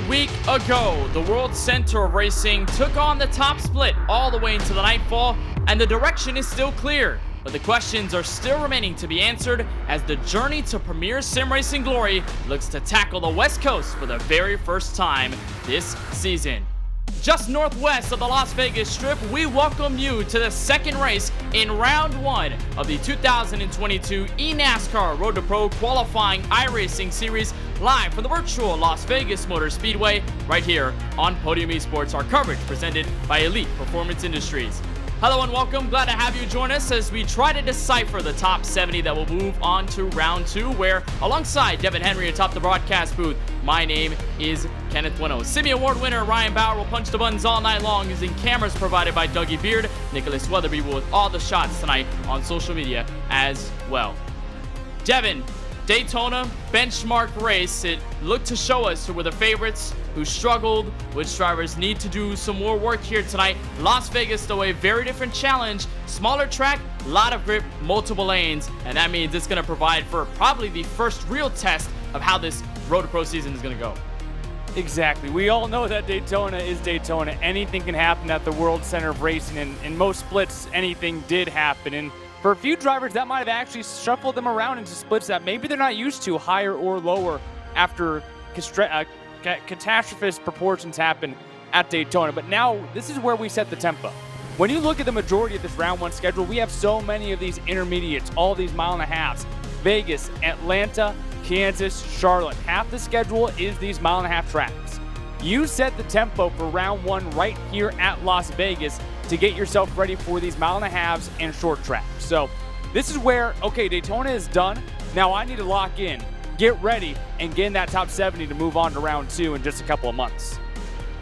week ago, the World Center of Racing took on the top split all the way into the nightfall, and the direction is still clear. But the questions are still remaining to be answered as the journey to premier sim racing glory looks to tackle the West Coast for the very first time this season. Just northwest of the Las Vegas Strip, we welcome you to the second race in round one of the 2022 eNASCAR Road to Pro qualifying iRacing series, live from the virtual Las Vegas Motor Speedway right here on Podium Esports, our coverage presented by Elite Performance Industries. Hello and welcome. Glad to have you join us as we try to decipher the top 70 that will move on to round two, where alongside Devin Henry atop the broadcast booth, my name is Kenneth Bueno. Simi Award winner Ryan Bauer will punch the buttons all night long using cameras provided by Dougie Beard. Nicholas Weatherby will with all the shots tonight on social media as well. Devin, Daytona benchmark race. It looked to show us who were the favorites, who struggled, which drivers need to do some more work here tonight. Las Vegas, though, a very different challenge. Smaller track, a lot of grip, multiple lanes, and that means it's going to provide for probably the first real test of how this Road to Pro season is going to go. Exactly. We all know that Daytona is Daytona. Anything can happen at the World Center of Racing, and in most splits, anything did happen. And for a few drivers, that might have actually shuffled them around into splits that maybe they're not used to, higher or lower, after catastrophist proportions happen at Daytona. But now, this is where we set the tempo. When you look at the majority of this round one schedule, we have so many of these intermediates, all these mile and a halves. Vegas, Atlanta, Kansas, Charlotte. Half the schedule is these mile and a half tracks. You set the tempo for round one right here at Las Vegas to get yourself ready for these mile and a halves and short tracks. So this is where, okay, Daytona is done. Now I need to lock in, get ready, and get in that top 70 to move on to round two in just a couple of months.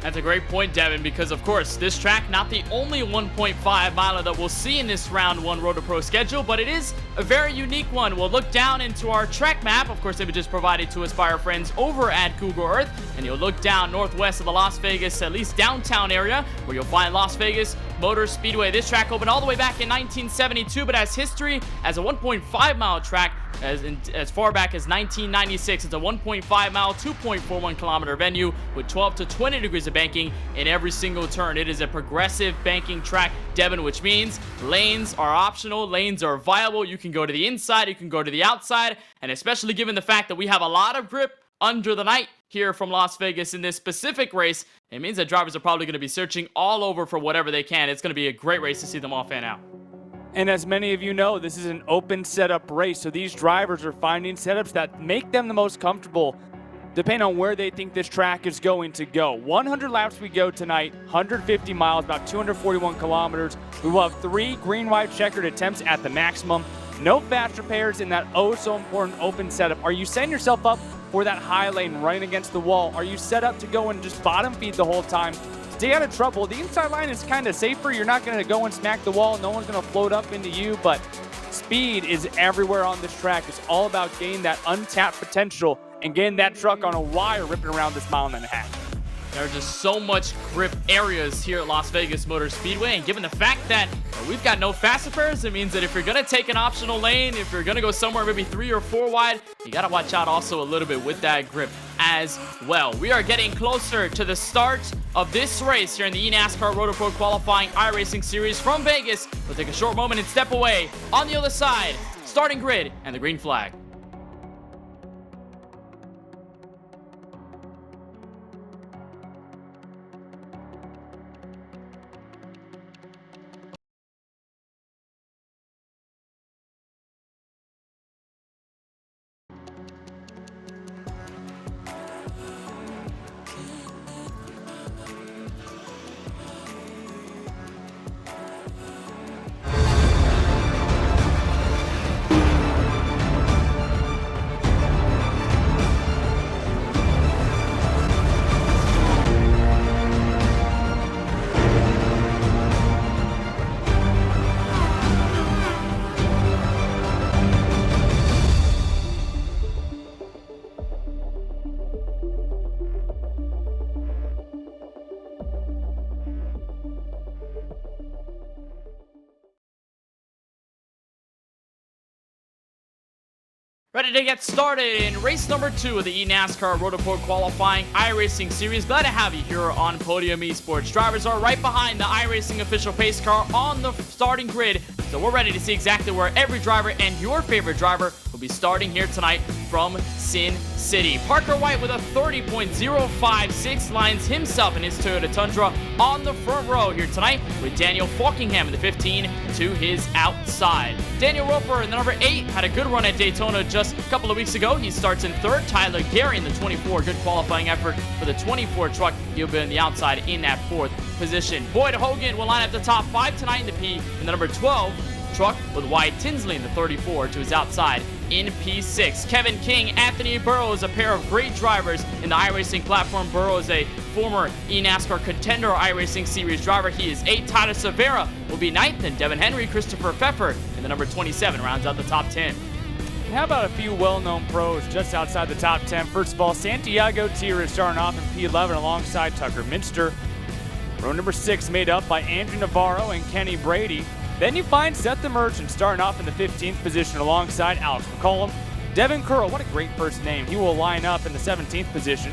That's a great point, Devin, because of course, this track, not the only 1.5 miler that we'll see in this round one Road to Pro schedule, but it is a very unique one. We'll look down into our track map, of course, images provided to us by our friends over at Google Earth, and you'll look down northwest of the Las Vegas, at least downtown area, where you'll find Las Vegas Motor Speedway. This track opened all the way back in 1972, but has history as a 1.5 mile track as far back as 1996. It's a 1.5 mile, 2.41 kilometer venue with 12 to 20 degrees of banking in every single turn. It is a progressive banking track, Devin, which means lanes are optional, lanes are viable. You can go to the inside, you can go to the outside, and especially given the fact that we have a lot of grip under the night here from Las Vegas in this specific race, it means that drivers are probably going to be searching all over for whatever they can. It's going to be a great race to see them all fan out. And as many of you know, this is an open setup race, so these drivers are finding setups that make them the most comfortable depending on where they think this track is going to go. 100 laps we go tonight, 150 miles, about 241 kilometers. We will have 3 green-white checkered attempts at the maximum. No fast repairs in that oh-so-important open setup. Are you setting yourself up for that high lane running against the wall? Are you set up to go and just bottom feed the whole time? Stay out of trouble. The inside line is kind of safer. You're not going to go and smack the wall. No one's going to float up into you, but speed is everywhere on this track. It's all about getting that untapped potential and getting that truck on a wire ripping around this mile and a half. There are just so much grip areas here at Las Vegas Motor Speedway, and given the fact that we've got no fast repairs, it means that if you're going to take an optional lane, if you're going to go somewhere maybe 3 or 4 wide, you got to watch out also a little bit with that grip as well. We are getting closer to the start of this race here in the eNASCAR Road to Pro qualifying iRacing series from Vegas. We'll take a short moment and step away. On the other side, starting grid and the green flag. Ready to get started in race number 2 of the eNASCAR Road Report Qualifying iRacing Series. Glad to have you here on Podium Esports. Drivers are right behind the iRacing official pace car on the starting grid, so we're ready to see exactly where every driver and your favorite driver will be starting here tonight from Sin City. Parker White with a 30.056 lines himself in his Toyota Tundra on the front row here tonight, with Daniel Falkingham in the 15 to his outside. Daniel Roper in the number 8 had a good run at Daytona just a couple of weeks ago. He starts in 3rd. Tyler Gary in the 24, good qualifying effort for the 24 truck. He'll be on the outside in that 4th position. Boyd Hogan will line up the top 5 tonight in the number 12 truck, with Wyatt Tinsley in the 34 to his outside in P6. Kevin King, Anthony Burrows, a pair of great drivers in the iRacing platform. Burrows, a former eNASCAR Contender iRacing Series driver. He is 8. Tyler Severa will be 9th, and Devin Henry, Christopher Pfeffer in the number 27 rounds out the top 10. And how about a few well-known pros just outside the top 10? First of all, Santiago Tira starting off in P11 alongside Tucker Minster. Row number 6 made up by Andrew Navarro and Kenny Brady. Then you find Seth the Merchant starting off in the 15th position alongside Alex McCollum. Devin Curl, what a great first name. He will line up in the 17th position.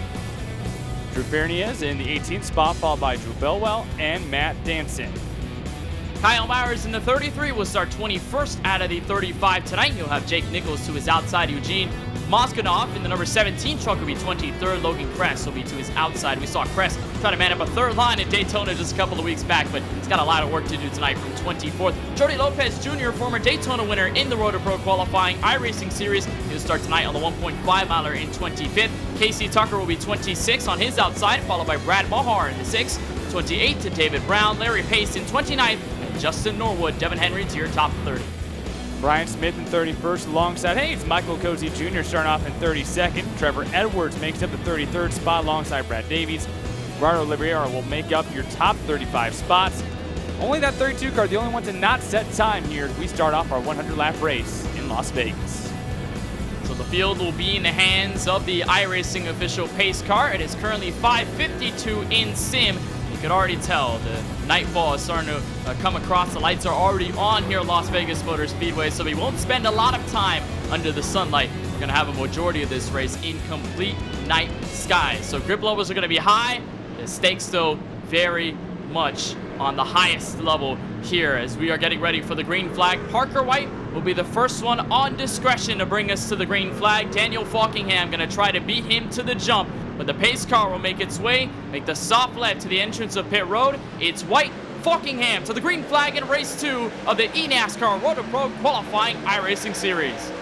Drew Ferniez in the 18th spot, followed by Drew Belwell and Matt Danson. Kyle Myers in the 33 will start 21st out of the 35 tonight. He'll have Jake Nichols to his outside. Eugene Moskanov in the number 17 truck will be 23rd. Logan Kress will be to his outside. We saw Kress try to man up a 3rd line at Daytona just a couple of weeks back, but he's got a lot of work to do tonight from 24th. Jody Lopez Jr., former Daytona winner in the Road to Pro Qualifying iRacing Series. He'll start tonight on the 1.5 miler in 25th. Casey Tucker will be 26 on his outside, followed by Brad Mahar in the 6th. 28 to David Brown. Larry Pace in 29th. And Justin Norwood, Devin Henry to your top 30. Brian Smith in 31st alongside Hayes. Michael Cozy Jr. starting off in 32nd. Trevor Edwards makes up the 33rd spot alongside Brad Davies. Gerardo Oliveira will make up your top 35 spots. Only that 32 car, the only one to not set time here as we start off our 100-lap race in Las Vegas. So the field will be in the hands of the iRacing official pace car. It is currently 5:52 in sim. You can already tell the nightfall is starting to come across. The lights are already on here at Las Vegas Motor Speedway, so we won't spend a lot of time under the sunlight. We're going to have a majority of this race in complete night skies. So grip levels are going to be high. The stakes, though, very much on the highest level here as we are getting ready for the green flag. Parker White will be the first one on discretion to bring us to the green flag. Daniel Falkingham going to try to beat him to the jump, but the pace car will make its way, make the soft left to the entrance of pit road. It's White, Falkingham to the green flag in race 2 of the eNASCAR Road to Pro Qualifying iRacing Series.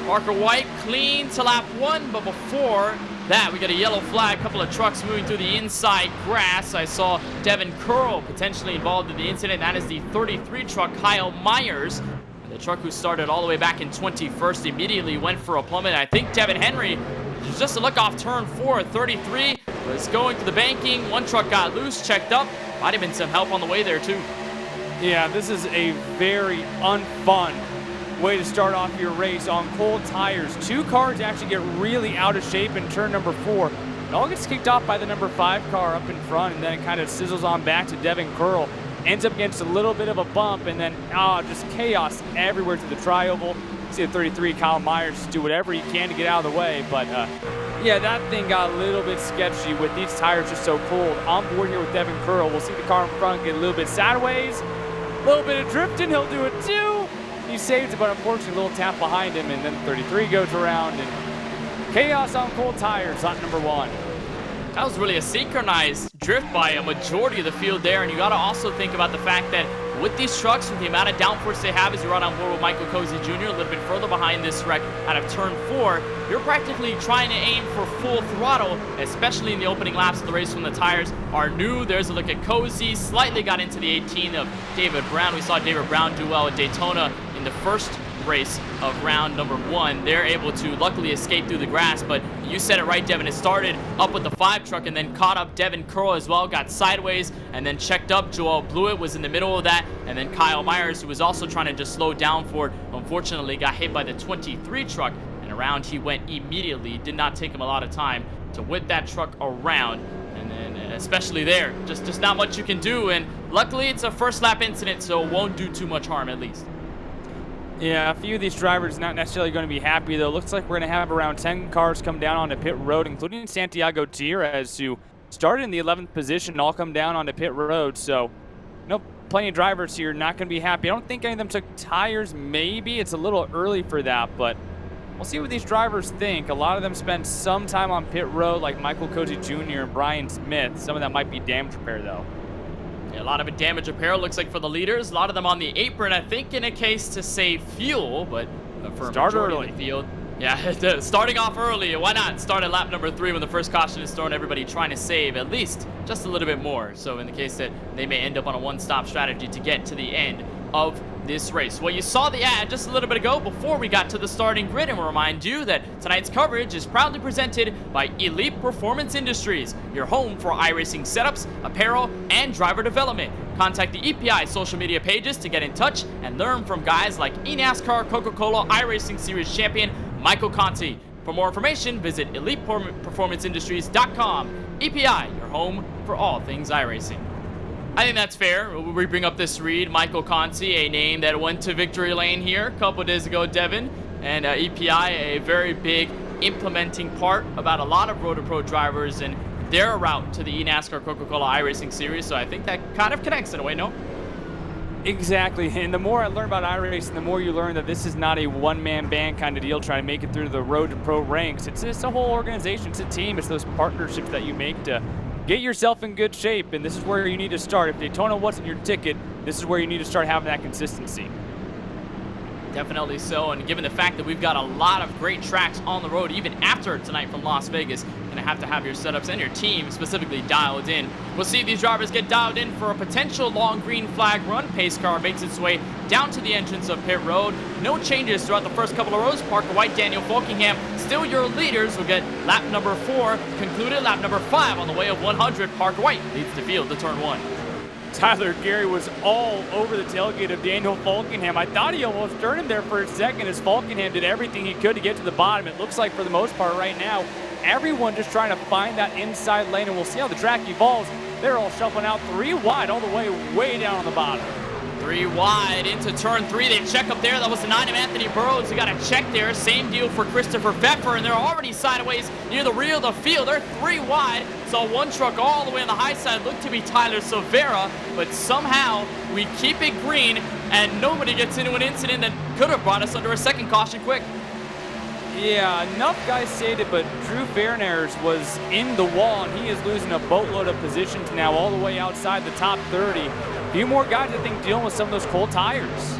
Parker White clean to lap 1, but before that, we got a yellow flag. A couple of trucks moving through the inside grass. I saw Devin Curl potentially involved in the incident. That is the 33 truck, Kyle Myers. The truck who started all the way back in 21st immediately went for a plummet. I think Devin Henry, just a look off turn 4, 33, was going to the banking. One truck got loose, checked up. Might have been some help on the way there, too. Yeah, this is a very unfun way to start off your race on cold tires. 2 cars actually get really out of shape in turn number 4. It all gets kicked off by the number 5 car up in front, and then it kind of sizzles on back to Devin Curl. Ends up against a little bit of a bump, and then just chaos everywhere to the tri-oval. See the 33, Kyle Myers, just do whatever he can to get out of the way. But yeah, that thing got a little bit sketchy with these tires just so cold. On board here with Devin Curl. We'll see the car in front get a little bit sideways. A little bit of drifting, he'll do it too. He saves it, but unfortunately a little tap behind him, and then 33 goes around, and chaos on cold tires, lap number 1. That was really a synchronized drift by a majority of the field there, and you got to also think about the fact that with these trucks, with the amount of downforce they have as you're right on board with Michael Cozy Jr., a little bit further behind this wreck out of turn 4, you're practically trying to aim for full throttle, especially in the opening laps of the race when the tires are new. There's a look at Cozy, slightly got into the 18 of David Brown. We saw David Brown do well at Daytona in the first race of round number 1. They're able to luckily escape through the grass, but you said it right, Devin. It started up with the 5 truck and then caught up Devin Curl as well, got sideways and then checked up. Joel Blewett was in the middle of that, and then Kyle Myers, who was also trying to just slow down for it, unfortunately got hit by the 23 truck, and around he went immediately. Did not take him a lot of time to whip that truck around, and then especially there, just not much you can do, and luckily it's a first lap incident, so it won't do too much harm at least. Yeah, a few of these drivers not necessarily going to be happy, though. Looks like we're going to have around 10 cars come down onto pit road, including Santiago Tierrez, who started in the 11th position, all come down onto pit road. So, plenty of drivers here not going to be happy. I don't think any of them took tires, maybe. It's a little early for that, but we'll see what these drivers think. A lot of them spent some time on pit road, like Michael Cozy Jr. and Brian Smith. Some of that might be damage repair, though. Yeah, a lot of it damage repair, looks like, for the leaders. A lot of them on the apron, I think, in a case to save fuel, but for start a early. majority of the field. Yeah, starting off early. Why not start at lap number 3 when the first caution is thrown? Everybody trying to save at least just a little bit more. So in the case that they may end up on a one-stop strategy to get to the end of this race. Well, you saw the ad just a little bit ago before we got to the starting grid, and we'll remind you that tonight's coverage is proudly presented by Elite Performance Industries, your home for iRacing setups, apparel, and driver development. Contact the EPI social media pages to get in touch and learn from guys like eNASCAR, Coca-Cola, iRacing Series champion Michael Conti. For more information, visit ElitePerformanceIndustries.com. EPI, your home for all things iRacing. I think that's fair. We bring up this read, Michael Conti, a name that went to victory lane here a couple days ago, Devin, and EPI, a very big implementing part about a lot of Roto-Pro drivers and their route to the eNASCAR Coca-Cola iRacing Series, so I think that kind of connects in a way, no? Exactly, and the more I learn about iRacing, the more you learn that this is not a one-man band kind of deal trying to make it through the road to pro ranks. It's a whole organization, it's a team, it's those partnerships that you make to get yourself in good shape, and this is where you need to start. If Daytona wasn't your ticket, this is where you need to start having that consistency. Definitely so, and given the fact that we've got a lot of great tracks on the road, even after tonight from Las Vegas, you're going to have your setups and your team specifically dialed in. We'll see these drivers get dialed in for a potential long green flag run. Pace car makes its way down to the entrance of pit road. No changes throughout the first couple of rows. Parker White, Daniel Folkingham, still your leaders. We'll get lap number 4 concluded. Lap number 5 on the way of 100. Parker White leads the field to turn 1. Tyler Gary was all over the tailgate of Daniel Folkingham. I thought he almost turned him there for a second as Folkingham did everything he could to get to the bottom. It looks like for the most part right now, everyone just trying to find that inside lane, and we'll see how the track evolves. They're all shuffling out 3 wide all the way down on the bottom. 3 wide into turn 3. They check up there. That was the 9 of Anthony Burrows who got a check there. Same deal for Christopher Pfeffer, and they're already sideways near the rear of the field. They're 3 wide. Saw one truck all the way on the high side. Looked to be Tyler Silvera, but somehow we keep it green, and nobody gets into an incident that could have brought us under a second caution quick. Yeah, enough guys saved it, but Drew Fairnares was in the wall, and he is losing a boatload of positions now all the way outside the top 30. A few more guys, I think, dealing with some of those cold tires.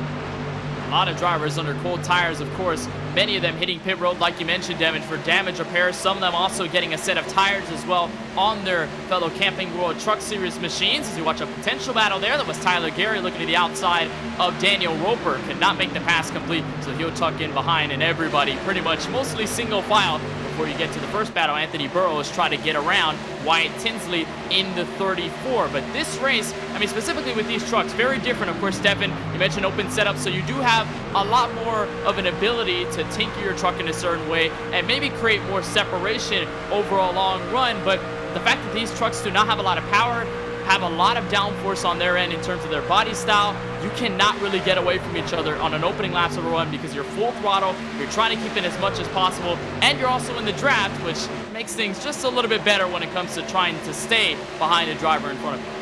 A lot of drivers under cold tires, of course. Many of them hitting pit road, like you mentioned, Devin, for damage repairs. Some of them also getting a set of tires as well on their fellow Camping World Truck Series machines. As you watch a potential battle there, that was Tyler Gary looking to the outside of Daniel Roper. Could not make the pass complete, so he'll tuck in behind, and everybody pretty much mostly single file before you get to the first battle. Anthony Burrows trying to get around Wyatt Tinsley in the 34. But this race, I mean, specifically with these trucks, very different. Of course, Stefan, you mentioned open setup, so you do have a lot more of an ability to tinker your truck in a certain way and maybe create more separation over a long run. But the fact that these trucks do not have a lot of power, have a lot of downforce on their end in terms of their body style, you cannot really get away from each other on an opening laps of a run because you're full throttle, you're trying to keep in as much as possible, and you're also in the draft, which makes things just a little bit better when it comes to trying to stay behind a driver in front of you.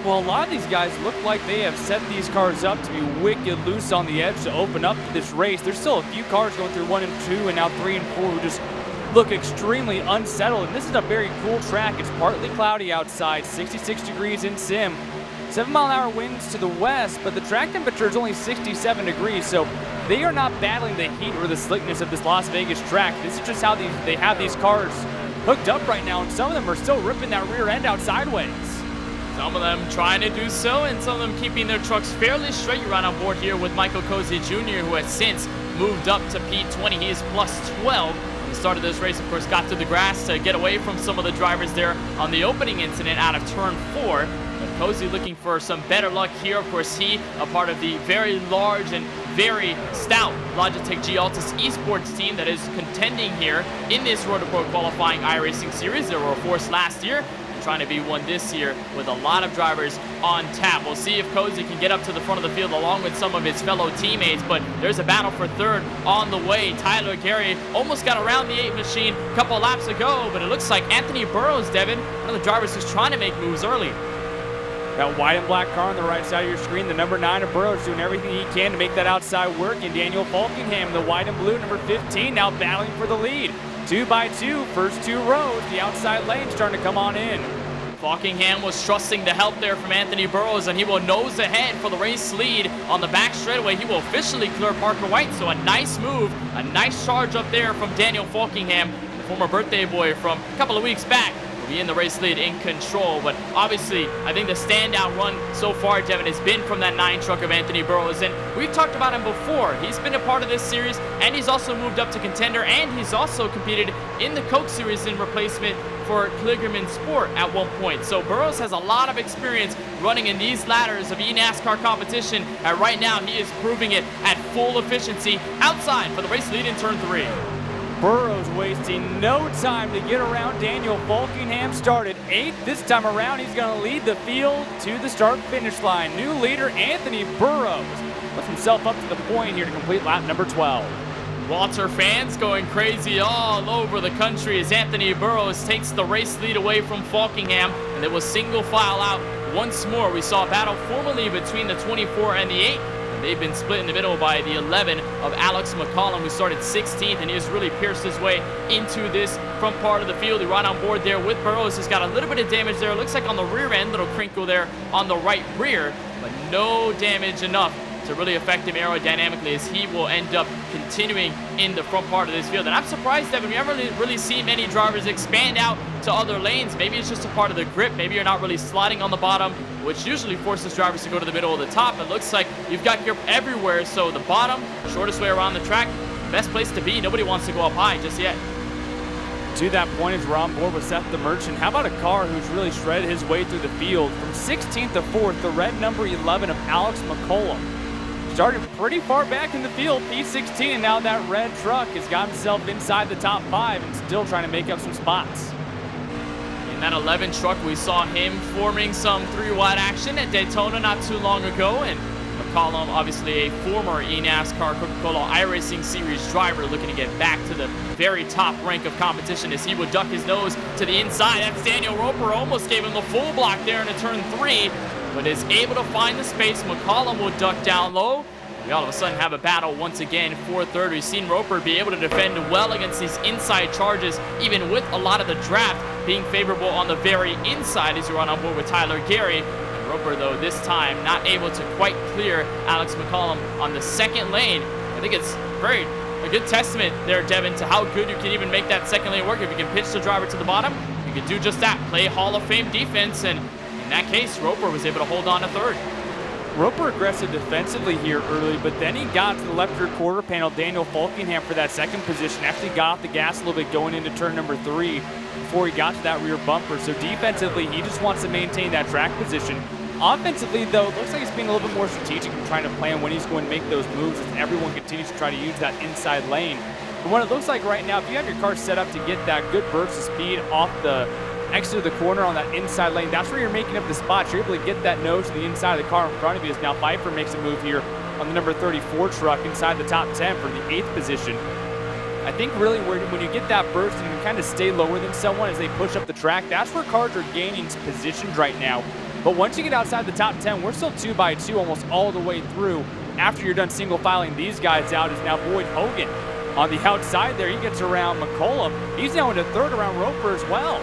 Well, a lot of these guys look like they have set these cars up to be wicked loose on the edge to open up this race. There's still a few cars going through 1 and 2 and now 3 and 4 who just look extremely unsettled. And this is a very cool track. It's partly cloudy outside, 66 degrees in sim. 7-mile-an-hour winds to the west, but the track temperature is only 67 degrees, so they are not battling the heat or the slickness of this Las Vegas track. This is just how they have these cars hooked up right now, and some of them are still ripping that rear end out sideways. So Some of them trying to do so, and some of them keeping their trucks fairly straight. You're right on board here with Michael Cozy Jr., who has since moved up to P20. He is plus 12. When he started this race, of course, got to the grass to get away from some of the drivers there on the opening incident out of turn 4. But Cozy looking for some better luck here. Of course, he a part of the very large and very stout Logitech G Altus esports team that is contending here in this Road to Pro qualifying iRacing series. They were a force last year, trying to be one this year with a lot of drivers on tap. We'll see if Cozy can get up to the front of the field along with some of his fellow teammates, but there's a battle for third on the way. Tyler Gary almost got around the 8 machine a couple laps ago, but it looks like Anthony Burrows, Devin, one of the drivers who's trying to make moves early. That white and black car on the right side of your screen, the number 9 of Burrows doing everything he can to make that outside work. And Daniel Falkingham, the white and blue, number 15, now battling for the lead. 2 by 2, first 2 rows, the outside lane starting to come on in. Falkingham was trusting the help there from Anthony Burrows, and he will nose ahead for the race lead on the back straightaway. He will officially clear Parker White, so a nice move, a nice charge up there from Daniel Falkingham, the former birthday boy from a couple of weeks back. Be in the race lead in control, but obviously I think the standout run so far, Devin, has been from that 9 truck of Anthony Burrows, and we've talked about him before. He's been a part of this series, and he's also moved up to contender, and he's also competed in the Coke Series in replacement for Kligerman Sport at one point. So Burrows has a lot of experience running in these ladders of eNASCAR competition, and right now he is proving it at full efficiency outside for the race lead in turn 3. Burrows wasting no time to get around Daniel Falkingham. Started 8th. This time around, he's going to lead the field to the start-finish line. New leader, Anthony Burrows, puts himself up to the point here to complete lap number 12. Walter fans going crazy all over the country as Anthony Burrows takes the race lead away from Falkingham, and it was single file out once more. We saw a battle formally between the 24 and the 8. They've been split in the middle by the 11 of Alex McCollum, who started 16th, and he has really pierced his way into this front part of the field. He right on board there with Burrows. He's got a little bit of damage there. It looks like on the rear end, little crinkle there on the right rear, but no damage enough to really affect him aerodynamically as he will end up continuing in the front part of this field. And I'm surprised, Devin, we haven't really seen many drivers expand out to other lanes. Maybe it's just a part of the grip. Maybe you're not really sliding on the bottom, which usually forces drivers to go to the middle of the top. It looks like you've got grip everywhere, so the bottom, shortest way around the track, best place to be. Nobody wants to go up high just yet. To that point, as we're on board with Seth the Merchant, how about a car who's really shredded his way through the field? From 16th to 4th, the red number 11 of Alex McCollum. Started pretty far back in the field, P16, and now that red truck has got himself inside the top 5 and still trying to make up some spots. In that 11 truck, we saw him forming some 3-wide action at Daytona not too long ago, and McCollum, obviously a former eNASCAR Coca-Cola iRacing Series driver, looking to get back to the very top rank of competition as he would duck his nose to the inside. That's Daniel Roper, almost gave him the full block there into turn 3, but is able to find the space. McCollum will duck down low. We all of a sudden have a battle once again for third. We've seen Roper be able to defend well against these inside charges, even with a lot of the draft being favorable on the very inside as you run on board with Tyler Gary. And Roper, though, this time not able to quite clear Alex McCollum on the second lane. I think it's a good testament there, Devin, to how good you can even make that second lane work. If you can pitch the driver to the bottom, you can do just that, play Hall of Fame defense, and in that case, Roper was able to hold on to third. Roper aggressive defensively here early, but then he got to the left rear quarter panel. Daniel Falkingham for that second position actually got off the gas a little bit going into turn number 3 before he got to that rear bumper. So defensively, he just wants to maintain that track position. Offensively, though, it looks like he's being a little bit more strategic and trying to plan when he's going to make those moves as everyone continues to try to use that inside lane. But what it looks like right now, if you have your car set up to get that good burst of speed off the exit of the corner on that inside lane, that's where you're making up the spots. You're able to get that nose to the inside of the car in front of you as now Pfeiffer makes a move here on the number 34 truck inside the top 10 for the 8th position. I think really when you get that burst and you kind of stay lower than someone as they push up the track, that's where cars are gaining positions right now. But once you get outside the top 10, we're still 2 by 2 almost all the way through. After you're done single filing these guys out is now Boyd Hogan. On the outside there, he gets around McCollum. He's now into third around Roper as well.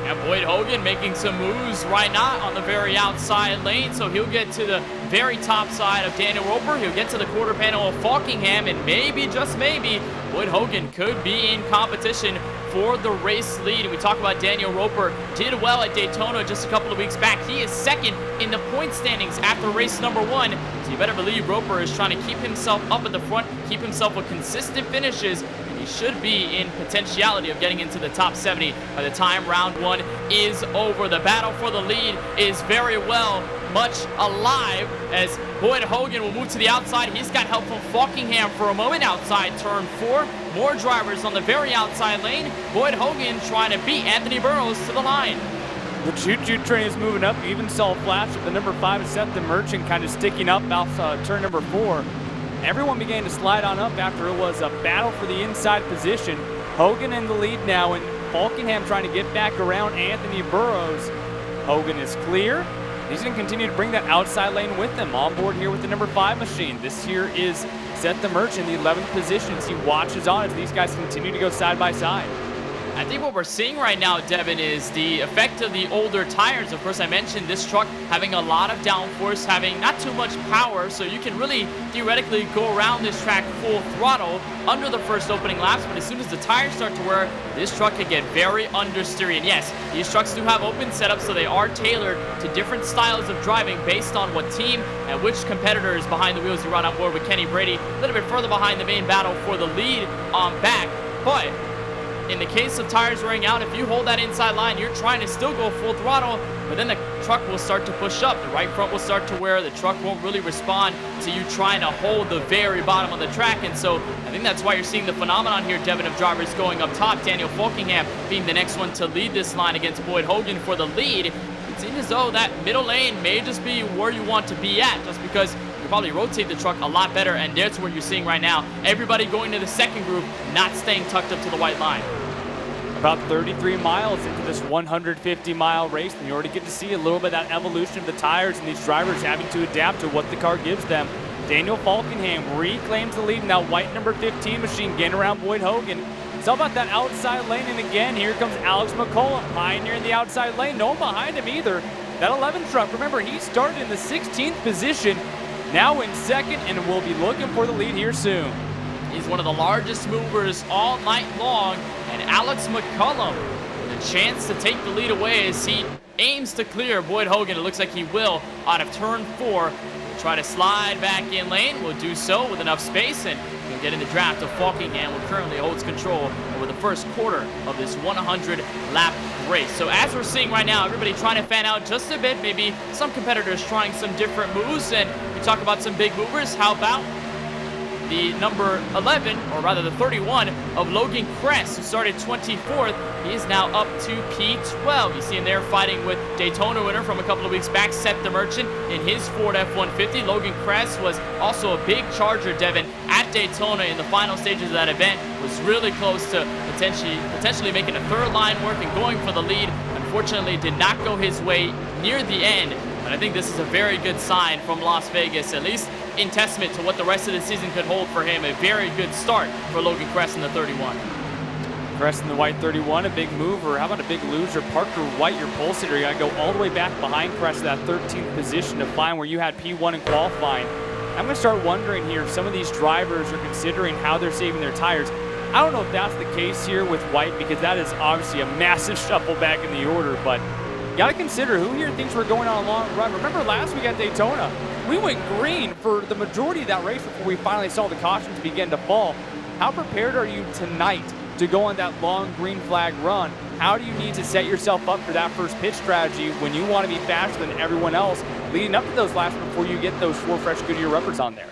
And Boyd Hogan making some moves right now on the very outside lane, so he'll get to the very top side of Daniel Roper. He'll get to the quarter panel of Falkingham, and maybe, just maybe, Boyd Hogan could be in competition for the race lead. And we talk about Daniel Roper did well at Daytona just a couple of weeks back. He is second in the point standings after race number 1. So you better believe Roper is trying to keep himself up at the front, keep himself with consistent finishes. He should be in potentiality of getting into the top 70 by the time round 1 is over. The battle for the lead is very well much alive as Boyd Hogan will move to the outside. He's got help from Falkingham for a moment outside turn 4. More drivers on the very outside lane. Boyd Hogan trying to beat Anthony Burrows to the line. The choo-choo train is moving up. You even saw a flash of the number 5 Seth the Merchant kind of sticking up off turn number 4. Everyone began to slide on up after it was a battle for the inside position. Hogan in the lead now, and Falkingham trying to get back around Anthony Burrows. Hogan is clear. He's going to continue to bring that outside lane with him. On board here with the number 5 machine. This here is Seth the Merchant, the 11th position. He watches on as these guys continue to go side by side. I think what we're seeing right now, Devin, is the effect of the older tires. Of course, I mentioned this truck having a lot of downforce, having not too much power, so you can really theoretically go around this track full throttle under the first opening laps, but as soon as the tires start to wear, this truck can get very understeery. And yes, these trucks do have open setups, so they are tailored to different styles of driving based on what team and which competitor is behind the wheels. You run on board with Kenny Brady, a little bit further behind the main battle for the lead on back, but in the case of tires wearing out, if you hold that inside line, you're trying to still go full throttle, but then the truck will start to push up. The right front will start to wear. The truck won't really respond to you trying to hold the very bottom of the track. And so I think that's why you're seeing the phenomenon here, Devin, of drivers going up top. Daniel Falkingham being the next one to lead this line against Boyd Hogan for the lead. It seems as though that middle lane may just be where you want to be at, just because you probably rotate the truck a lot better, and that's what you're seeing right now. Everybody going to the second group, not staying tucked up to the white line. About 33 miles into this 150-mile race, and you already get to see a little bit of that evolution of the tires and these drivers having to adapt to what the car gives them. Daniel Falkingham reclaims the lead in that white number 15 machine, getting around Boyd Hogan. It's all about that outside lane, and again, here comes Alex McCollum, pioneering the outside lane. No one behind him either. That 11 truck, remember, he started in the 16th position, now in second, and will be looking for the lead here soon. He's one of the largest movers all night long, and Alex McCullum with a chance to take the lead away as he aims to clear Boyd Hogan. It looks like he will out of turn 4. He'll try to slide back in lane. Will do so with enough space, and he'll get in the draft of Falkingham, who currently holds control over the first quarter of this 100-lap race. So as we're seeing right now, everybody trying to fan out just a bit. Maybe some competitors trying some different moves, and we talk about some big movers. How about the number 11, or rather the 31, of Logan Kress, who started 24th. He is now up to P12. You see him there fighting with Daytona winner from a couple of weeks back, Seth the Merchant, in his Ford F-150. Logan Kress was also a big charger, Devin, at Daytona in the final stages of that event. Was really close to potentially making a third line work and going for the lead. Unfortunately, did not go his way near the end. But I think this is a very good sign from Las Vegas, at least in testament to what the rest of the season could hold for him. A very good start for Logan Kress in the 31. Kress in the white 31, a big mover. How about a big loser? Parker White, your pole sitter. You got to go all the way back behind Kress to that 13th position to find where you had P1 in qualifying. I'm going to start wondering here if some of these drivers are considering how they're saving their tires. I don't know if that's the case here with White, because that is obviously a massive shuffle back in the order, but you got to consider who here thinks we're going on a long run. Remember last week at Daytona, we went green for the majority of that race before we finally saw the cautions begin to fall. How prepared are you tonight to go on that long green flag run? How do you need to set yourself up for that first pitch strategy when you want to be faster than everyone else leading up to those laps before you get those 4 fresh Goodyear rubbers on there?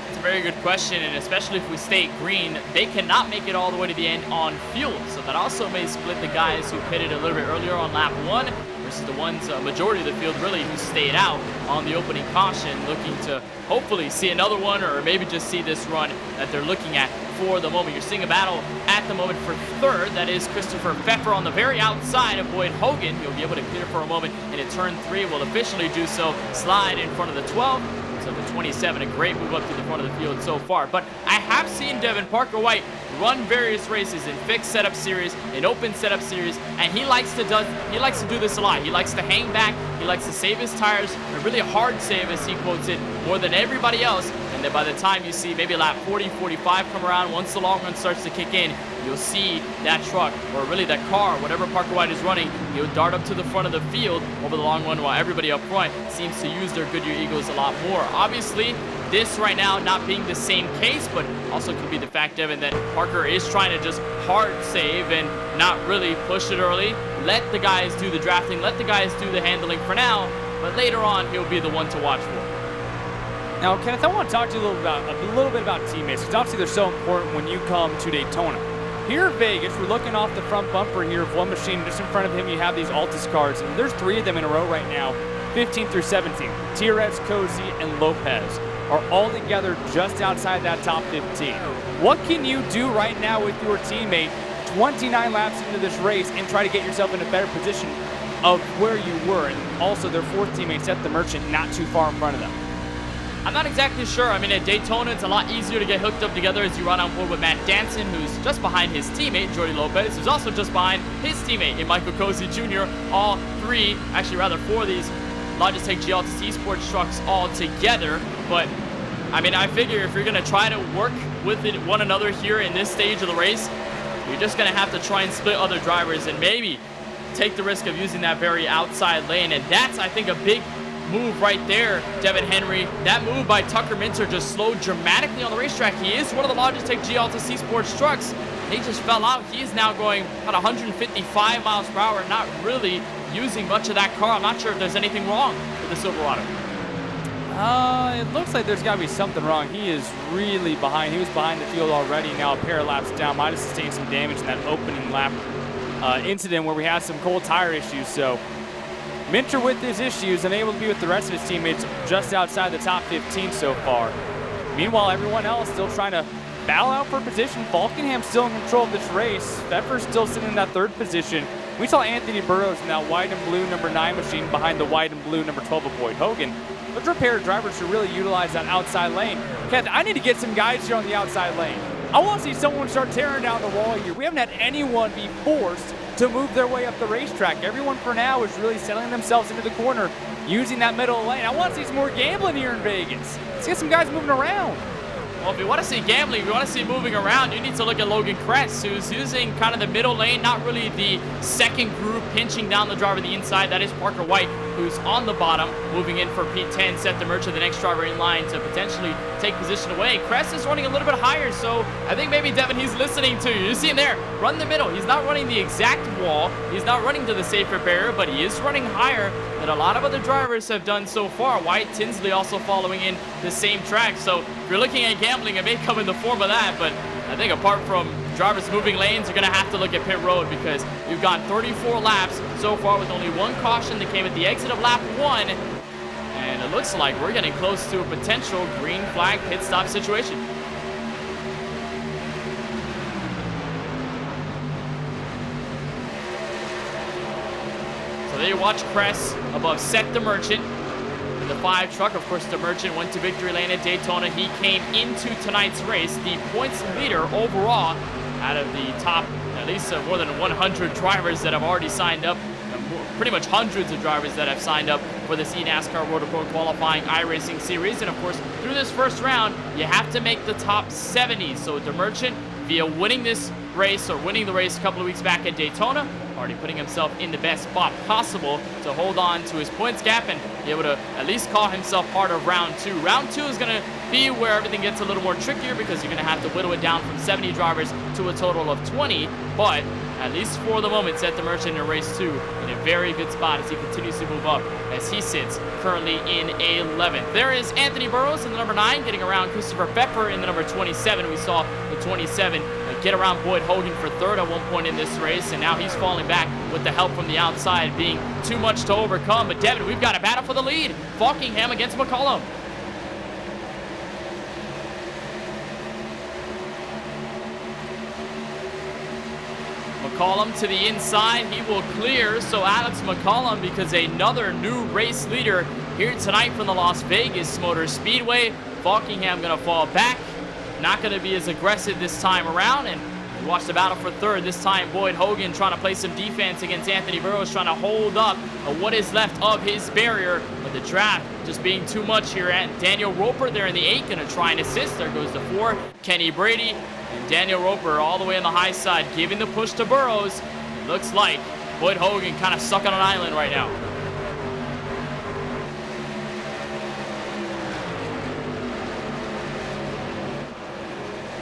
It's a very good question, and especially if we stay green, they cannot make it all the way to the end on fuel. So that also may split the guys who pitted a little bit earlier on lap 1 versus the ones, majority of the field really, who stayed out on the opening caution, looking to hopefully see another one, or maybe just see this run that they're looking at for the moment. You're seeing a battle at the moment for third. That is Christopher Pfeffer on the very outside of Boyd Hogan. He'll be able to clear for a moment, and in turn 3 will officially do so, slide in front of the 12. So the 27, a great move up to the front of the field so far. But I have seen Devin Parker White run various races in fixed setup series, in open setup series, and he likes to do this a lot. He likes to hang back, he likes to save his tires, a really hard save, as he quotes it, more than everybody else. And then by the time you see maybe lap 40, 45 come around, once the long run starts to kick in, you'll see that truck, or really that car, whatever Parker White is running, he'll dart up to the front of the field over the long run, while everybody up front seems to use their Goodyear Eagles a lot more. Obviously, this right now not being the same case, but also could be the fact, Devin, that Parker is trying to just hard save and not really push it early. Let the guys do the drafting, let the guys do the handling for now, but later on, he'll be the one to watch for. Now, Kenneth, I want to talk to you a little bit about teammates, because obviously they're so important when you come to Daytona. Here in Vegas, we're looking off the front bumper here of one machine. Just in front of him, you have these Altus cars, and there's 3 of them in a row right now, 15 through 17. Tierez, Cozy, and Lopez are all together just outside that top 15. What can you do right now with your teammate 29 laps into this race and try to get yourself in a better position of where you were? And also their 4th teammate, Seth the Merchant, not too far in front of them. I'm not exactly sure. I mean, at Daytona, it's a lot easier to get hooked up together as you run on board with Matt Danson, who's just behind his teammate, Jordy Lopez, who's also just behind his teammate in Michael Cozy Jr. All 3, actually rather 4 of these Logitech GLTC Sports trucks all together. But, I mean, I figure if you're going to try to work with one another here in this stage of the race, you're just going to have to try and split other drivers and maybe take the risk of using that very outside lane. And that's, I think, a big move right there, Devin Henry. That move by Tucker Minter just slowed dramatically on the racetrack. He is one of the Logitech GLTC Sports trucks. He just fell out. He is now going about 155 miles per hour, not really using much of that car. I'm not sure if there's anything wrong with the Silverado. It looks like there's got to be something wrong. He is really behind. He was behind the field already. Now a pair of laps down. Might have sustained some damage in that opening lap incident where we had some cold tire issues. So Minter with his issues, unable to be with the rest of his teammates just outside the top 15 so far. Meanwhile, everyone else still trying to battle out for position. Falkenham still in control of this race. Pfeffer's still sitting in that 3rd position. We saw Anthony Burrows in that white and blue number 9 machine behind the white and blue number 12 of Boyd Hogan. Let's repair drivers to really utilize that outside lane. Keth, I need to get some guys here on the outside lane. I want to see someone start tearing down the wall here. We haven't had anyone be forced to move their way up the racetrack. Everyone for now is really settling themselves into the corner, using that middle lane. I want to see some more gambling here in Vegas. Let's get some guys moving around. Well, if you want to see gambling, if you want to see moving around, you need to look at Logan Kress, who's using kind of the middle lane, not really the second groove, pinching down the driver the inside. That is Parker White, who's on the bottom, moving in for P10, Seth the Merchant, the next driver in line to potentially take position away. Kress is running a little bit higher, so I think maybe, Devin, he's listening to you. You see him there, run the middle. He's not running the exact wall. He's not running to the safer barrier, but he is running higher than a lot of other drivers have done so far. White, Tinsley also following in the same track. So if you're looking at gambling, it may come in the form of that, but I think apart from drivers moving lanes, you're going to have to look at pit road, because you've got 34 laps so far with only 1 caution that came at the exit of lap 1, and it looks like we're getting close to a potential green flag pit stop situation. So there you watch Kress above Seth the Merchant. The 5 truck, of course, the Merchant went to victory lane at Daytona. He came into tonight's race the points leader overall out of the top, at least more than 100 drivers that have already signed up. Pretty much hundreds of drivers that have signed up for this eNASCAR World of Pro Qualifying iRacing Series. And of course, through this first round, you have to make the top 70. So the Merchant, via winning this race, or winning the race a couple of weeks back at Daytona, already putting himself in the best spot possible to hold on to his points gap and be able to at least call himself part of round 2. Round 2 is going to be where everything gets a little more trickier, because you're going to have to whittle it down from 70 drivers to a total of 20. But at least for the moment, Seth the Merchant in race 2 in a very good spot as he continues to move up, as he sits currently in 11th. There is Anthony Burrows in the number 9, getting around Christopher Pfeffer in the number 27. We saw the 27 get around Boyd Hogan for 3rd at one point in this race, and now he's falling back with the help from the outside being too much to overcome. But Devin, we've got a battle for the lead. Falkingham against McCollum. McCollum to the inside, he will clear. So Alex McCollum, because another new race leader here tonight from the Las Vegas Motor Speedway. Falkingham gonna fall back, not gonna be as aggressive this time around, and we watch the battle for 3rd. This time Boyd Hogan trying to play some defense against Anthony Burrows, trying to hold up what is left of his barrier. But the draft just being too much here. And Daniel Roper there in the 8 going to try and assist. There goes the 4, Kenny Brady. And Daniel Roper all the way on the high side, giving the push to Burrows. It looks like Boyd Hogan kind of stuck on an island right now.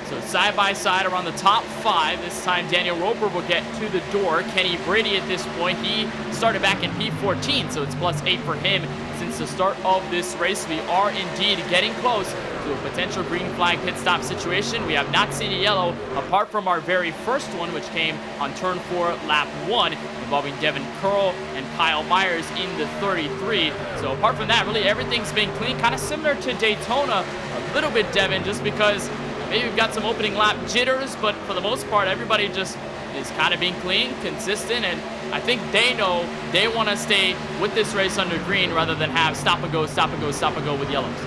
So side by side around the top 5. This time Daniel Roper will get to the door. Kenny Brady at this point, he started back in P14, so it's +8 for him. Since the start of this race, we are indeed getting close to a potential green flag pit stop situation. We have not seen a yellow apart from our very first one, which came on turn 4, lap 1, involving Devin Curl and Kyle Myers in the 33. So apart from that, really everything's been clean, kind of similar to Daytona a little bit, Devin, just because maybe we've got some opening lap jitters, but for the most part, everybody just is kind of being clean, consistent, and I think they know they want to stay with this race under green rather than have stop and go, stop and go, stop and go with yellows.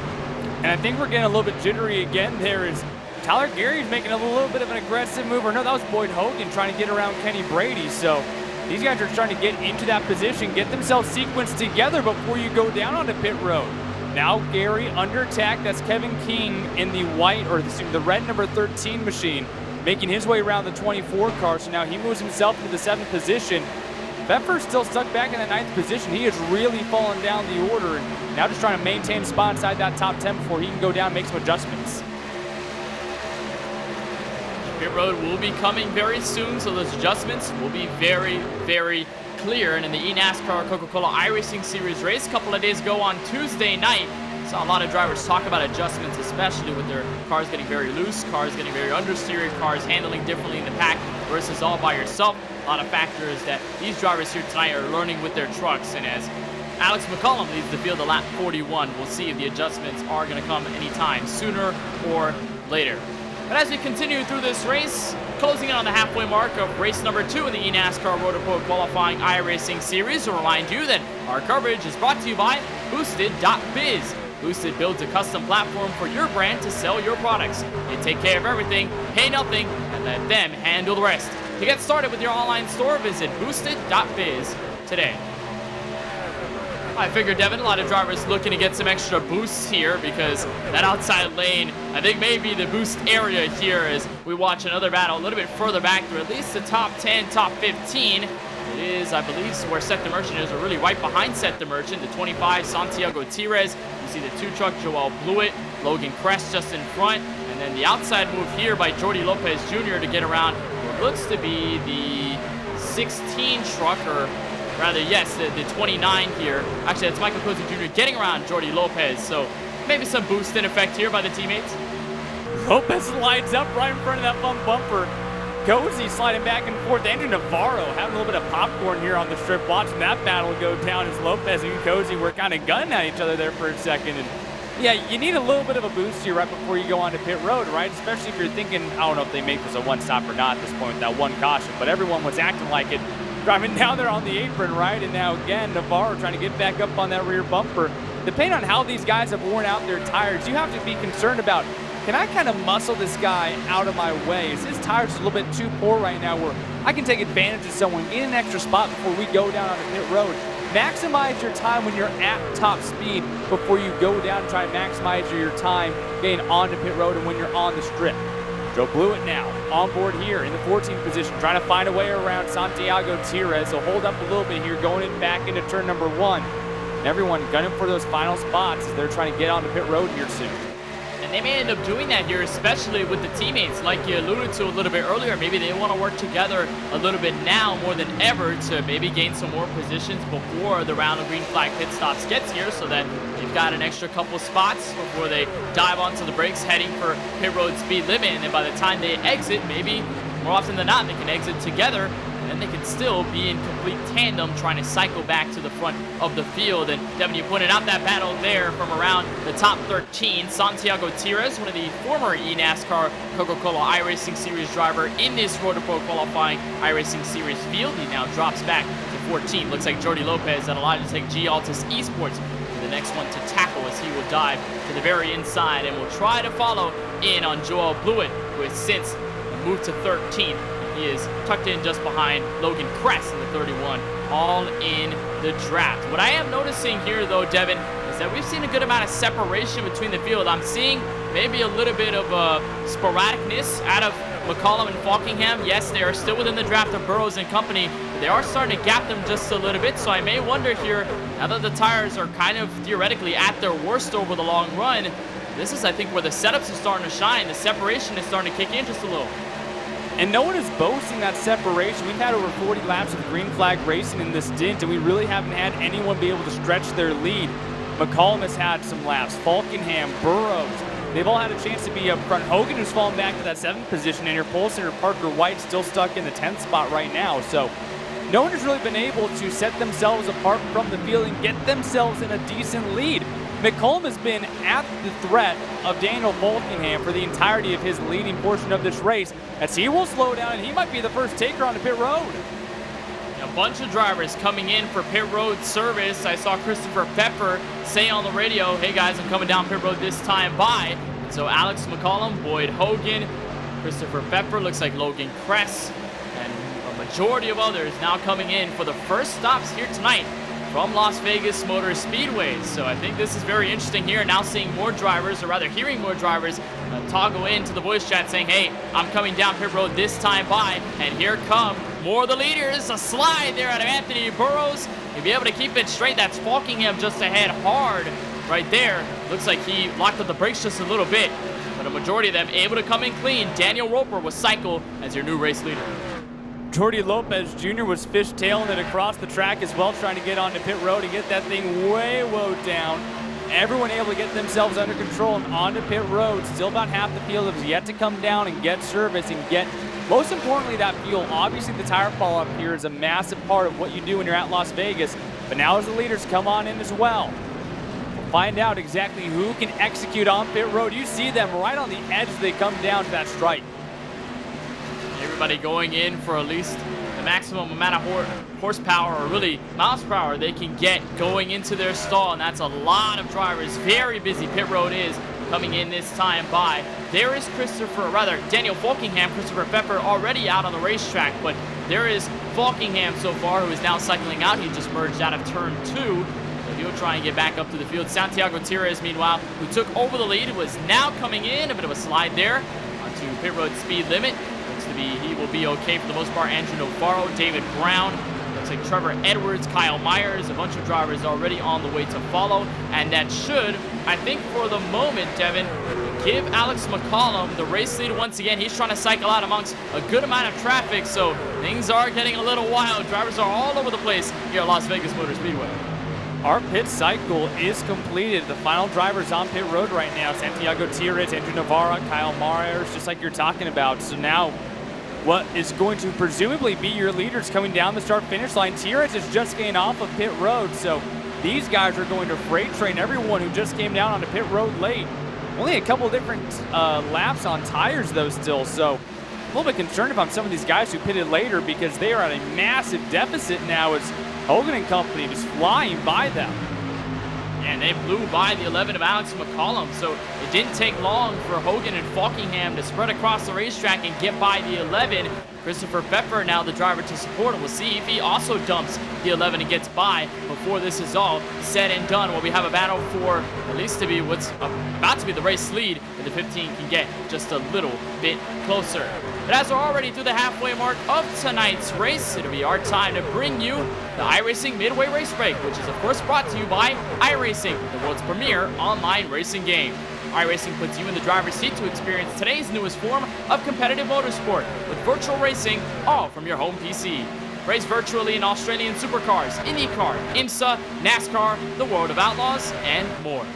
And I think we're getting a little bit jittery again there as Tyler Gary's making a little bit of an aggressive move. Or no, that was Boyd Hogan trying to get around Kenny Brady. So these guys are trying to get into that position, get themselves sequenced together before you go down onto pit road. Now Gary under attack. That's Kevin King in the white, or the red number 13 machine, making his way around the 24 car. So now he moves himself to the 7th position. Pfeffer's still stuck back in the 9th position. He has really fallen down the order, and now just trying to maintain a spot inside that top 10 before he can go down and make some adjustments. Pit road will be coming very soon, so those adjustments will be very, very clear. And in the eNASCAR Coca-Cola iRacing Series race a couple of days ago on Tuesday night, saw a lot of drivers talk about adjustments, especially with their cars getting very loose, cars getting very understeered, cars handling differently in the pack versus all by yourself. A lot of factors that these drivers here tonight are learning with their trucks. And as Alex McCollum leads the field at lap 41, we'll see if the adjustments are going to come anytime sooner or later. But as we continue through this race, closing in on the halfway mark of race number 2 in the eNASCAR Road Pro Qualifying iRacing Series, we'll remind you that our coverage is brought to you by Boosted.biz. Boosted builds a custom platform for your brand to sell your products. They take care of everything, pay nothing, and let them handle the rest. To get started with your online store, visit boosted.biz today. I figured, Devin, a lot of drivers looking to get some extra boosts here because that outside lane, I think, may be the boost area here as we watch another battle a little bit further back through at least the top 10, top 15. It is, I believe, where Seth the Merchant is, or really right behind Seth the Merchant, the 25, Santiago Tires. You see the 2-truck, Joel Blewett, Logan Crest just in front, and then the outside move here by Jordy Lopez Jr. to get around what looks to be the 16 truck, or rather, yes, the 29 here. Actually, that's Michael Cozy Jr. getting around Jordy Lopez, so maybe some boost in effect here by the teammates. Lopez slides up right in front of that front bumper. Cozy sliding back and forth. Andrew Navarro having a little bit of popcorn here on the strip, watching that battle go down as Lopez and Cozy were kind of gunning at each other there for a second. And yeah, you need a little bit of a boost here right before you go onto pit road, right? Especially if you're thinking, I don't know if they make this a one-stop or not at this point, that one caution, but everyone was acting like it, driving down there on the apron, right? And now again, Navarro trying to get back up on that rear bumper. Depending on how these guys have worn out their tires, you have to be concerned about, can I kind of muscle this guy out of my way? Is his tires a little bit too poor right now where I can take advantage of someone, get an extra spot before we go down on the pit road? Maximize your time when you're at top speed before you go down and try and maximize your time getting onto pit road and when you're on the strip. Joe Blewett now on board here in the 14th position, trying to find a way around Santiago Tires. So hold up a little bit here, going in back into turn number 1. And everyone gunning for those final spots as they're trying to get onto pit road here soon. And they may end up doing that here, especially with the teammates, like you alluded to a little bit earlier. Maybe they want to work together a little bit now more than ever to maybe gain some more positions before the round of green flag pit stops gets here, so that they've got an extra couple spots before they dive onto the brakes heading for pit road speed limit. And then by the time they exit, maybe more often than not, they can exit together, and they can still be in complete tandem trying to cycle back to the front of the field. And Devin, you pointed out that battle there from around the top 13. Santiago Tires, one of the former eNASCAR Coca-Cola iRacing Series driver in this Road Pro Qualifying iRacing Series field. He now drops back to 14. Looks like Jordy Lopez that allowed to take G Altus Esports for the next one to tackle as he will dive to the very inside and will try to follow in on Joel Blewett, who has since moved to 13. He is tucked in just behind Logan Kress in the 31, all in the draft. What I am noticing here, though, Devin, is that we've seen a good amount of separation between the field. I'm seeing maybe a little bit of sporadicness out of McCollum and Falkingham. Yes, they are still within the draft of Burrows and company, but they are starting to gap them just a little bit. So I may wonder here, now that the tires are kind of theoretically at their worst over the long run, this is, I think, where the setups are starting to shine. The separation is starting to kick in just a little. And no one is boasting that separation. We've had over 40 laps of green flag racing in this stint, and we really haven't had anyone be able to stretch their lead. McCollum has had some laps, Falkingham, Burrows. They've all had a chance to be up front. Hogan, who's fallen back to that 7th position, and your pole sitter Parker White still stuck in the 10th spot right now. So no one has really been able to set themselves apart from the field and get themselves in a decent lead. McCollum has been at the threat of Daniel Falkingham for the entirety of his leading portion of this race, as he will slow down, and he might be the first taker onto pit road. A bunch of drivers coming in for pit road service. I saw Christopher Pepper say on the radio, hey guys, I'm coming down pit road this time, bye. And so Alex McCollum, Boyd Hogan, Christopher Pepper, looks like Logan Kress, and a majority of others now coming in for the first stops here tonight from Las Vegas Motor Speedway. So I think this is very interesting here, now seeing more drivers, or rather hearing more drivers toggle into the voice chat saying, hey, I'm coming down pit road this time by, and here come more of the leaders. A slide there out of Anthony Burrows. He'll be able to keep it straight. That's Falkingham just ahead hard right there. Looks like he locked up the brakes just a little bit, but a majority of them able to come in clean. Daniel Roper will cycle as your new race leader. Jordy Lopez Jr. was fishtailing it across the track as well, trying to get onto pit road and get that thing way low down. Everyone able to get themselves under control and onto pit road. Still about half the field has yet to come down and get service and get, most importantly, that fuel. Obviously, the tire fall up here is a massive part of what you do when you're at Las Vegas. But now as the leaders come on in as well, we'll find out exactly who can execute on pit road. You see them right on the edge as they come down to that stripe. Everybody going in for at least the maximum amount of horsepower, or really miles per hour, they can get going into their stall, and that's a lot of drivers. Very busy pit road is coming in this time by. There is Daniel Falkingham, Christopher Pepper already out on the racetrack, but there is Falkingham so far, who is now cycling out. He just merged out of turn 2. So he'll try and get back up to the field. Santiago Tires, meanwhile, who took over the lead, was now coming in. A bit of a slide there onto pit road speed limit. He will be okay for the most part. Andrew Navarro, David Brown, looks like Trevor Edwards, Kyle Myers, a bunch of drivers already on the way to follow. And that should, I think for the moment, Devin, give Alex McCollum the race lead once again. He's trying to cycle out amongst a good amount of traffic, so things are getting a little wild. Drivers are all over the place here at Las Vegas Motor Speedway. Our pit cycle is completed. The final drivers on pit road right now: Santiago Tires, Andrew Navarro, Kyle Myers, just like you're talking about. So now, what is going to presumably be your leaders coming down the start-finish line. Tires is just getting off of pit road, so these guys are going to freight train everyone who just came down onto pit road late. Only a couple different laps on tires, though, still, so a little bit concerned about some of these guys who pitted later, because they are at a massive deficit now as Hogan and company just flying by them. And they blew by the 11 of Alex McCollum, so it didn't take long for Hogan and Falkingham to spread across the racetrack and get by the 11. Christopher Pepper now the driver to support him. We'll see if he also dumps the 11 and gets by before this is all said and done. Well, we have a battle for at least to be what's about to be the race lead, and the 15 can get just a little bit closer. But as we're already through the halfway mark of tonight's race, it'll be our time to bring you the iRacing Midway Race Break, which is of course brought to you by iRacing, the world's premier online racing game. iRacing puts you in the driver's seat to experience today's newest form of competitive motorsport with virtual racing, all from your home PC. Race virtually in Australian supercars, IndyCar, IMSA, NASCAR, the World of Outlaws, and more.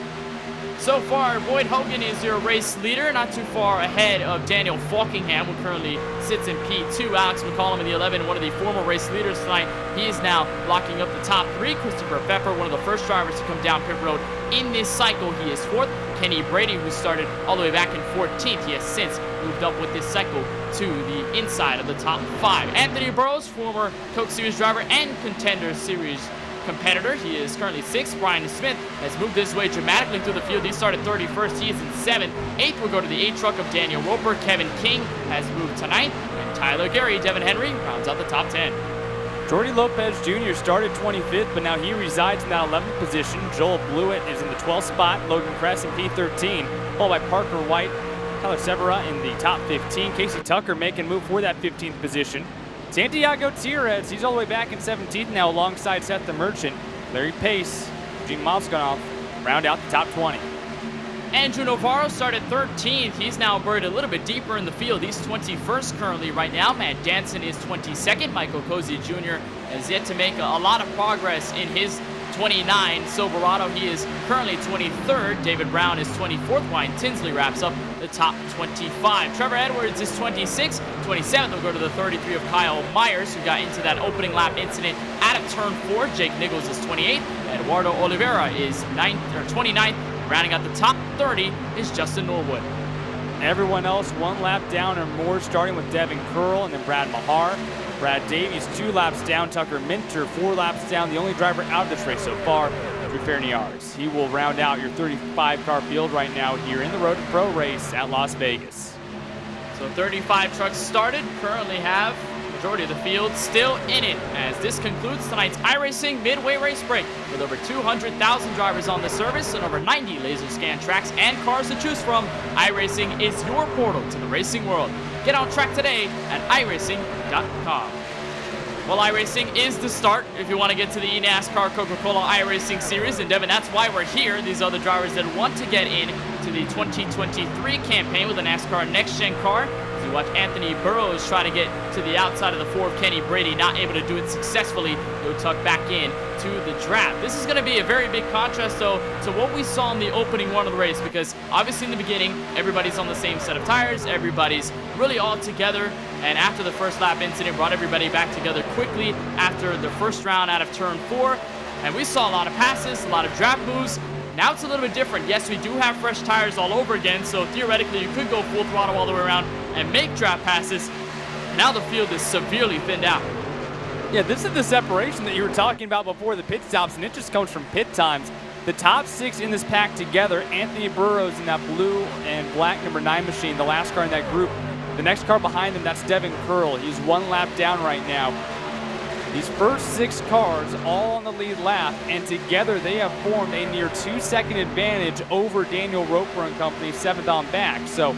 So far, Boyd Hogan is your race leader, not too far ahead of Daniel Falkingham, who currently sits in P2. Alex McCollum in the 11, one of the former race leaders tonight. He is now locking up the top 3. Christopher Pepper, one of the first drivers to come down pit road in this cycle. He is 4th. Kenny Brady, who started all the way back in 14th. He has since moved up with this cycle to the inside of the top 5. Anthony Burrows, former Coke Series driver and Contender Series competitor. He is currently 6th. Brian Smith has moved his way dramatically through the field. He started 31st. He is in 7th. 8th will go to the 8 truck of Daniel Roper. Kevin King has moved to 9th. And Tyler Gary, Devin Henry rounds out the top 10. Jordy Lopez Jr. started 25th, but now he resides in that 11th position. Joel Blewett is in the 12th spot. Logan Kress in P13, followed by Parker White, Tyler Severa in the top 15. Casey Tucker making a move for that 15th position. Santiago Tierez, he's all the way back in 17th now alongside Seth the Merchant. Larry Pace, Gene Mosconoff round out the top 20. Andrew Navarro started 13th. He's now buried a little bit deeper in the field. He's 21st currently right now. Matt Danson is 22nd. Michael Cozy Jr. has yet to make a lot of progress in his 29 Silverado. He is currently 23rd. David Brown is 24th. Ryan Tinsley wraps up the top 25. Trevor Edwards is 26th. 27th will go to the 33 of Kyle Myers, who got into that opening lap incident out of turn 4. Jake Nichols is 28th. Eduardo Oliveira is 29th. Rounding out the top 30 is Justin Norwood. Everyone else 1 lap down or more, starting with Devin Curl and then Brad Mahar. Brad Davies 2 laps down. Tucker Minter 4 laps down. The only driver out of this race so far, Drew Ferniars. He will round out your 35-car field right now here in the Road to Pro race at Las Vegas. So 35 trucks started, currently have majority of the field still in it, as this concludes tonight's iRacing Midway Race Break. With over 200,000 drivers on the service and over 90 laser scan tracks and cars to choose from, iRacing is your portal to the racing world. Get on track today at iRacing.com. Well, iRacing is the start if you want to get to the eNASCAR Coca-Cola iRacing Series. And Devin, that's why we're here. These are the drivers that want to get in to the 2023 campaign with a NASCAR Next Gen car. As you watch Anthony Burrows try to get to the outside of the 4 of Kenny Brady, not able to do it successfully. He'll tuck back in to the draft. This is going to be a very big contrast, though, to what we saw in the opening run of the race, because obviously in the beginning, everybody's on the same set of tires. Everybody's really all together. And after the first lap incident, brought everybody back together quickly after the first round out of turn 4. And we saw a lot of passes, a lot of draft moves. Now it's a little bit different. Yes, we do have fresh tires all over again, so theoretically you could go full throttle all the way around and make draft passes. Now the field is severely thinned out. Yeah, this is the separation that you were talking about before the pit stops, and it just comes from pit times. The top 6 in this pack together, Anthony Burrows in that blue and black number 9 machine, the last car in that group. The next car behind him, that's Devin Curl. He's 1 lap down right now. These first 6 cars all on the lead lap, and together they have formed a near 2-second advantage over Daniel Roper and company, 7th on back. So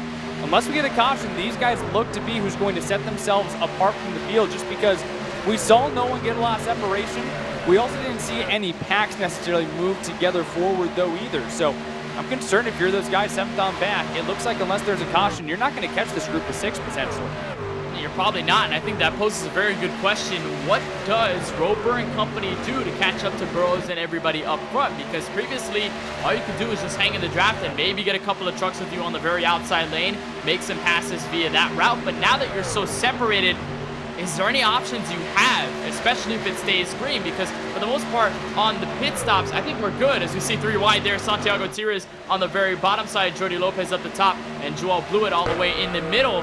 unless we get a caution, these guys look to be who's going to set themselves apart from the field, just because we saw no one get a lot of separation. We also didn't see any packs necessarily move together forward though either. So I'm concerned if you're those guys 7th on back. It looks like unless there's a caution, you're not going to catch this group of 6 potentially. You're probably not, and I think that poses a very good question. What does Roper and company do to catch up to Burrows and everybody up front? Because previously, all you could do is just hang in the draft and maybe get a couple of trucks with you on the very outside lane, make some passes via that route. But now that you're so separated, is there any options you have, especially if it stays green? Because for the most part, on the pit stops, I think we're good. As we see 3 wide there, Santiago Tires on the very bottom side, Jordy Lopez up the top, and Joel Blewett all the way in the middle.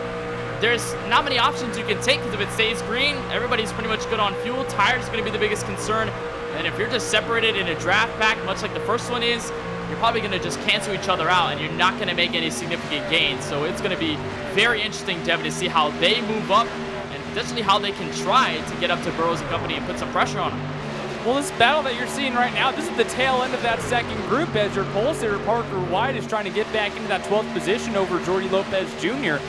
There's not many options you can take, because if it stays green, everybody's pretty much good on fuel. Tires are going to be the biggest concern. And if you're just separated in a draft pack, much like the first one is, you're probably going to just cancel each other out, and you're not going to make any significant gains. So it's going to be very interesting, Devin, to see how they move up and potentially how they can try to get up to Burrows and company and put some pressure on them. Well, this battle that you're seeing right now, this is the tail end of that second group, as your pole sitter Parker White is trying to get back into that 12th position over Jordy Lopez Jr.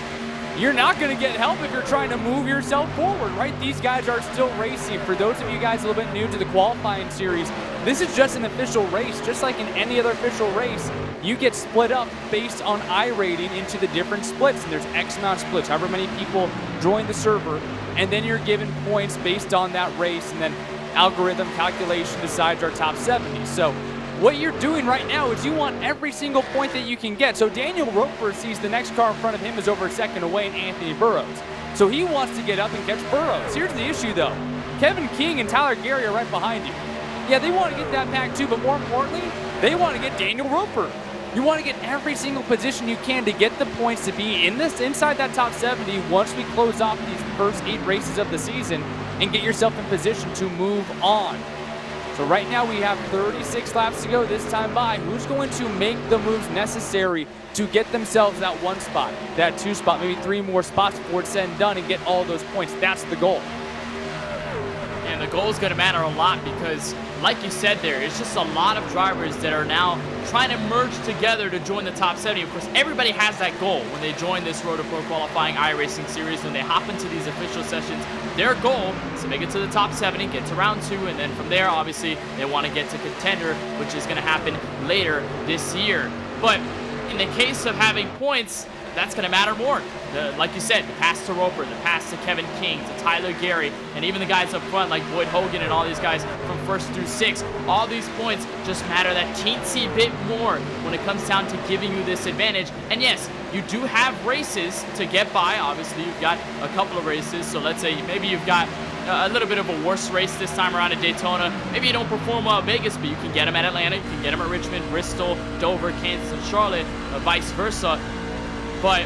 You're not going to get help if you're trying to move yourself forward, right? These guys are still racing. For those of you guys a little bit new to the qualifying series, this is just an official race. Just like in any other official race, you get split up based on iRating into the different splits, and there's X amount of splits, however many people join the server, and then you're given points based on that race, and then algorithm calculation decides our top 70. So what you're doing right now is you want every single point that you can get. So Daniel Roper sees the next car in front of him is over a second away in Anthony Burrows. So he wants to get up and catch Burrows. Here's the issue though. Kevin King and Tyler Gary are right behind you. Yeah, they want to get that pack too, but more importantly, they want to get Daniel Roper. You want to get every single position you can to get the points to be inside that top 70 once we close off these first 8 races of the season and get yourself in position to move on. So right now we have 36 laps to go this time by. Who's going to make the moves necessary to get themselves that 1 spot, that 2 spot, maybe 3 more spots before it's said and done and get all those points? That's the goal. And the goal is going to matter a lot because, like you said there, it's just a lot of drivers that are now trying to merge together to join the top 70. Of course, everybody has that goal when they join this Road to Pro qualifying iRacing series. When they hop into these official sessions, their goal is to make it to the top 70, get to round 2, and then from there, obviously, they want to get to contender, which is going to happen later this year. But in the case of having points, that's going to matter more. Like you said, the pass to Roper, the pass to Kevin King, to Tyler Gary, and even the guys up front like Boyd Hogan and all these guys from 1st through 6th. All these points just matter that teensy bit more when it comes down to giving you this advantage. And yes, you do have races to get by. Obviously, you've got a couple of races. So let's say maybe you've got a little bit of a worse race this time around at Daytona. Maybe you don't perform well at Vegas, but you can get them at Atlanta, you can get them at Richmond, Bristol, Dover, Kansas, and Charlotte, vice versa. But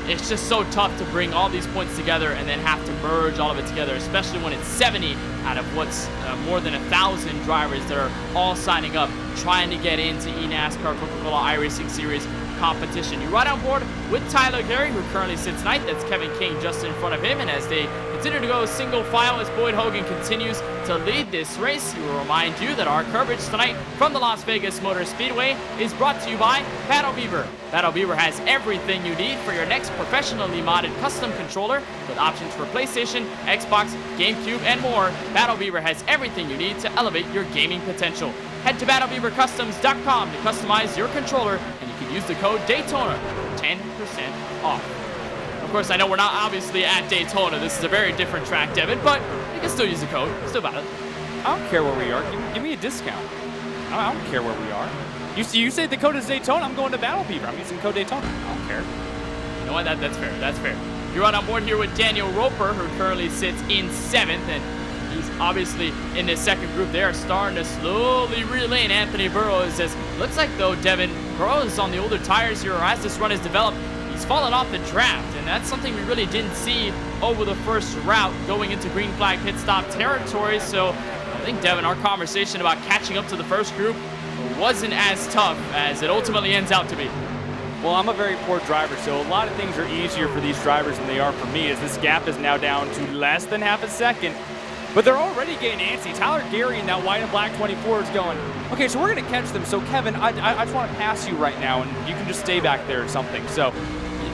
it's just so tough to bring all these points together and then have to merge all of it together, especially when it's 70 out of what's more than 1,000 drivers that are all signing up, trying to get into eNASCAR Coca-Cola iRacing Series competition. You ride on board with Tyler Gary, who currently sits ninth. That's Kevin King just in front of him. And as they continue to go single file as Boyd Hogan continues to lead this race, we will remind you that our coverage tonight from the Las Vegas Motor Speedway is brought to you by Battle Beaver. Battle Beaver has everything you need for your next professionally modded custom controller with options for PlayStation, Xbox, GameCube, and more. Battle Beaver has everything you need to elevate your gaming potential. Head to battlebeavercustoms.com to customize your controller, and you can use the code Daytona for 10% off. Of course, I know we're not obviously at Daytona. This is a very different track, Devin, but you can still use the code. Still valid. I don't care where we are. Give me a discount. I don't care where we are. You say the code is Daytona. I'm going to Battle Beaver. I'm using code Daytona. I don't care. You know what? That's fair. That's fair. You're on board here with Daniel Roper, who currently sits in 7th, and he's obviously in this second group. They are starting to slowly reel in Anthony Burrows. Looks like, though, Devin, Burrows on the older tires here, or as this run has developed, he's fallen off the draft, and that's something we really didn't see over the first route going into green flag pit stop territory. So I think, Devin, our conversation about catching up to the first group wasn't as tough as it ultimately ends out to be. Well, I'm a very poor driver, so a lot of things are easier for these drivers than they are for me, as this gap is now down to less than half a second. But they're already getting antsy. Tyler Gary in that white and black 24 is going, okay, so we're going to catch them. So, Kevin, I just want to pass you right now, and you can just stay back there or something. So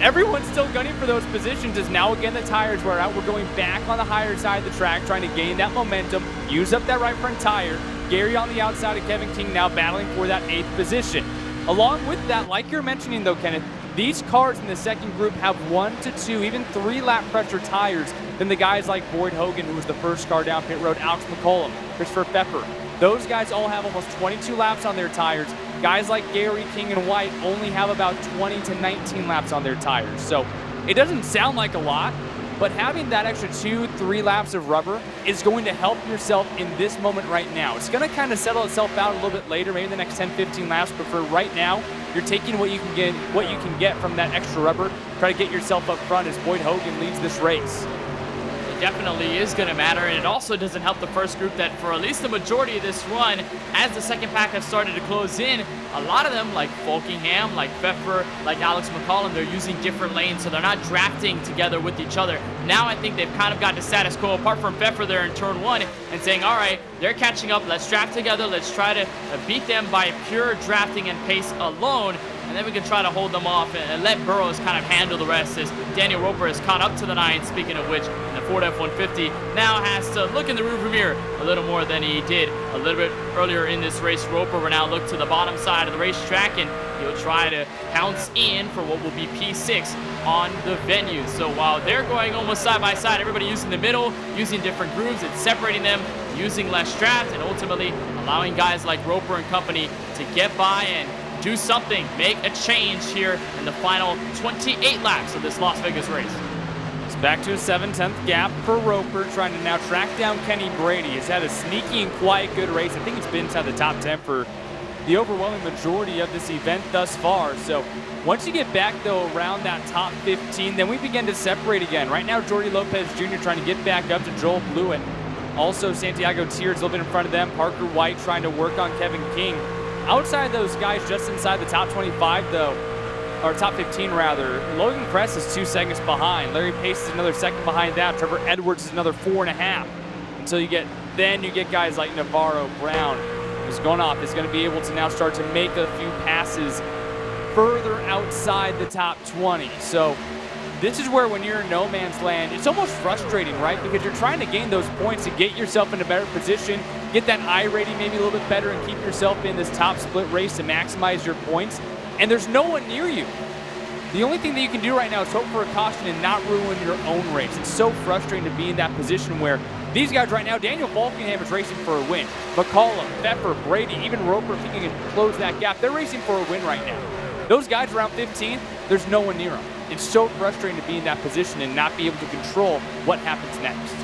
everyone's still gunning for those positions as now, again, the tires wear out. We're going back on the higher side of the track, trying to gain that momentum, use up that right front tire. Gary on the outside of Kevin King now battling for that 8th position. Along with that, like you're mentioning, though, Kenneth, these cars in the second group have 1 to 2, even 3 lap pressure tires than the guys like Boyd Hogan, who was the first car down pit road, Alex McCollum, Christopher Pepper. Those guys all have almost 22 laps on their tires. Guys like Gary, King, and White only have about 20 to 19 laps on their tires. So it doesn't sound like a lot, but having that extra 2-3 laps of rubber is going to help yourself in this moment right now. It's going to kind of settle itself out a little bit later, maybe the next 10-15 laps, but for right now, you're taking what you can get from that extra rubber. Try to get yourself up front as Boyd Hogan leads this race. It definitely is going to matter, and it also doesn't help the first group that for at least the majority of this run, as the second pack has started to close in, a lot of them, like Folkingham, like Pfeffer, like Alex McCollum, they're using different lanes, so they're not drafting together with each other. Now I think they've kind of got the status quo, apart from Pfeffer there in turn 1, and saying, all right, they're catching up, let's draft together, let's try to beat them by pure drafting and pace alone, and then we can try to hold them off and let Burrows kind of handle the rest, as Daniel Roper has caught up to the 9, speaking of which, and the Ford F-150 now has to look in the rearview mirror a little more than he did a little bit earlier in this race. Roper will now look to the bottom side of the racetrack, and he'll try to pounce in for what will be P6 on the venue. So while they're going almost side by side, everybody using the middle, using different grooves, it's separating them, using less draft, and ultimately allowing guys like Roper and company to get by and do something, make a change here in the final 28 laps of this Las Vegas race. It's back to a 7/10 gap for Roper, trying to now track down Kenny Brady. He's had a sneaky and quiet good race. I think he's been inside the top 10 for the overwhelming majority of this event thus far. So once you get back, though, around that top 15, then we begin to separate again. Right now, Jordy Lopez Jr. trying to get back up to Joel Blewett. Also, Santiago Tier's a little bit in front of them. Parker White trying to work on Kevin King. Outside those guys, just inside the top 25, though, or top 15 rather, Logan Kress is 2 seconds behind. Larry Pace is another second behind that. Trevor Edwards is another 4.5. Until you get guys like Navarro Brown, who's going off, is going to be able to now start to make a few passes further outside the top 20. So this is where, when you're in no man's land, it's almost frustrating, right? Because you're trying to gain those points to get yourself in a better position, get that I rating maybe a little bit better, and keep yourself in this top split race to maximize your points. And there's no one near you. The only thing that you can do right now is hope for a caution and not ruin your own race. It's so frustrating to be in that position where these guys right now, Daniel Falkenham is racing for a win. McCullough, Pfeffer, Brady, even Roper, if he can close that gap, they're racing for a win right now. Those guys around 15th, there's no one near them. It's so frustrating to be in that position and not be able to control what happens next.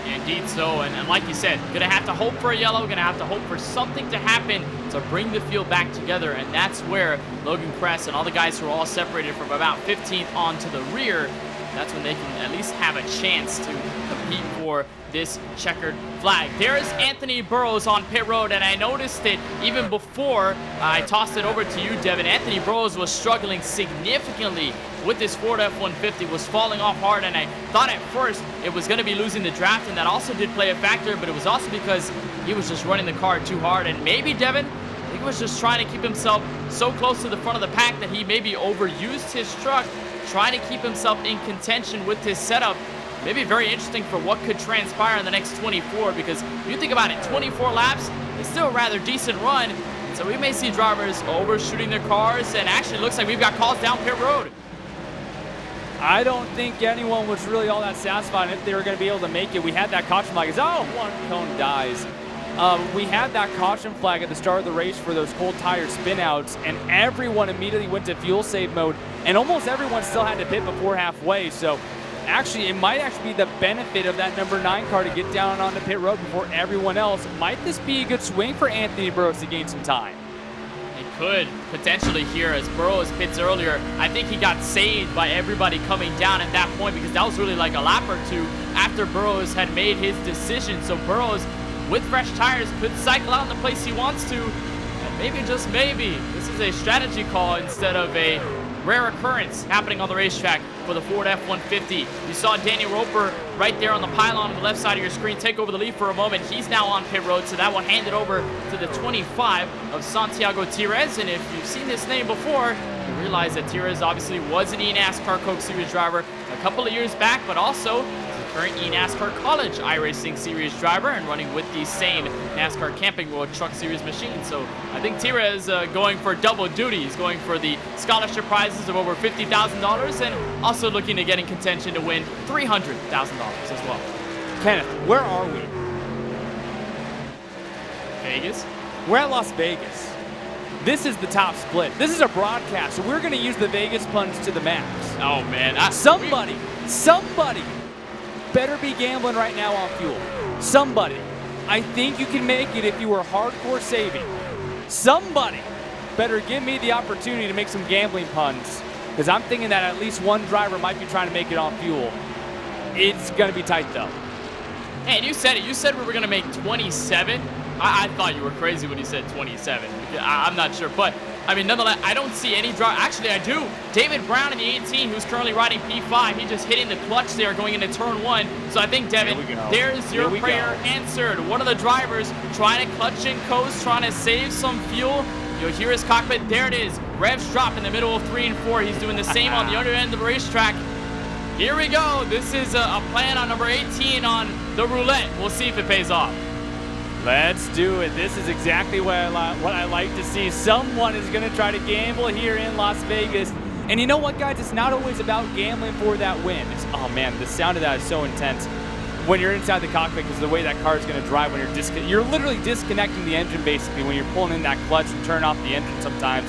Indeed so, and like you said, gonna have to hope for a yellow, gonna have to hope for something to happen to bring the field back together, and that's where Logan Kress and all the guys who are all separated from about 15th on to the rear, that's when they can at least have a chance to compete for this checkered flag. There is Anthony Burrows on pit road, and I noticed it even before I tossed it over to you, Devin. Anthony Burrows was struggling significantly with this Ford F-150, was falling off hard, and I thought at first it was going to be losing the draft, and that also did play a factor, but it was also because he was just running the car too hard, and maybe, Devin, I think he was just trying to keep himself so close to the front of the pack that he maybe overused his truck, trying to keep himself in contention with his setup. Maybe very interesting for what could transpire in the next 24, because if you think about it, 24 laps is still a rather decent run, so we may see drivers overshooting their cars, and actually looks like we've got calls down pit road. I don't think anyone was really all that satisfied if they were going to be able to make it. We had that caution flag. One cone dies. We had that caution flag at the start of the race for those cold tire spinouts, and everyone immediately went to fuel save mode, and almost everyone still had to pit before halfway. So actually, it might actually be the benefit of that number 9 car to get down on the pit road before everyone else. Might this be a good swing for Anthony Burrows to gain some time? It could potentially here, as Burrows pits earlier. I think he got saved by everybody coming down at that point, because that was really like a lap or two after Burrows had made his decision. So Burrows, with fresh tires, could cycle out in the place he wants to, and maybe, just maybe, this is a strategy call instead of a rare occurrence happening on the racetrack for the Ford F-150. You saw Daniel Roper right there on the pylon on the left side of your screen take over the lead for a moment. He's now on pit road, so that will hand it over to the 25 of Santiago Tires. And if you've seen this name before, you realize that Tires obviously was an eNASCAR Coke Series driver a couple of years back, but also current eNASCAR College iRacing Series driver and running with the same NASCAR Camping World Truck Series machine. So I think Tires going for double duty. He's going for the scholarship prizes of over $50,000 and also looking to get in contention to win $300,000 as well. Kenneth, where are we? Vegas? We're at Las Vegas. This is the top split. This is a broadcast, so we're going to use the Vegas puns to the max. Oh, man. Somebody better be gambling right now on fuel. Somebody. I think you can make it if you were hardcore saving. Somebody better give me the opportunity to make some gambling puns, because I'm thinking that at least one driver might be trying to make it on fuel. It's going to be tight, though. Hey, and you said it. You said we were going to make 27. I thought you were crazy when you said 27. I'm not sure, but I mean, nonetheless, I don't see any drive. Actually, I do. David Brown in the 18, who's currently riding P5. He just hitting the clutch there going into turn 1. So I think, Devin, there's your prayer answered. One of the drivers trying to clutch and coast, trying to save some fuel. You'll hear his cockpit. There it is. Revs drop in the middle of 3 and 4. He's doing the same on the other end of the racetrack. Here we go. This is a plan on number 18 on the roulette. We'll see if it pays off. Let's do it. This is exactly what I like to see. Someone is going to try to gamble here in Las Vegas. And you know what, guys? It's not always about gambling for that win. Oh, man, the sound of that is so intense when you're inside the cockpit, because the way that car is going to drive when you're literally disconnecting the engine, basically, when you're pulling in that clutch and turn off the engine sometimes.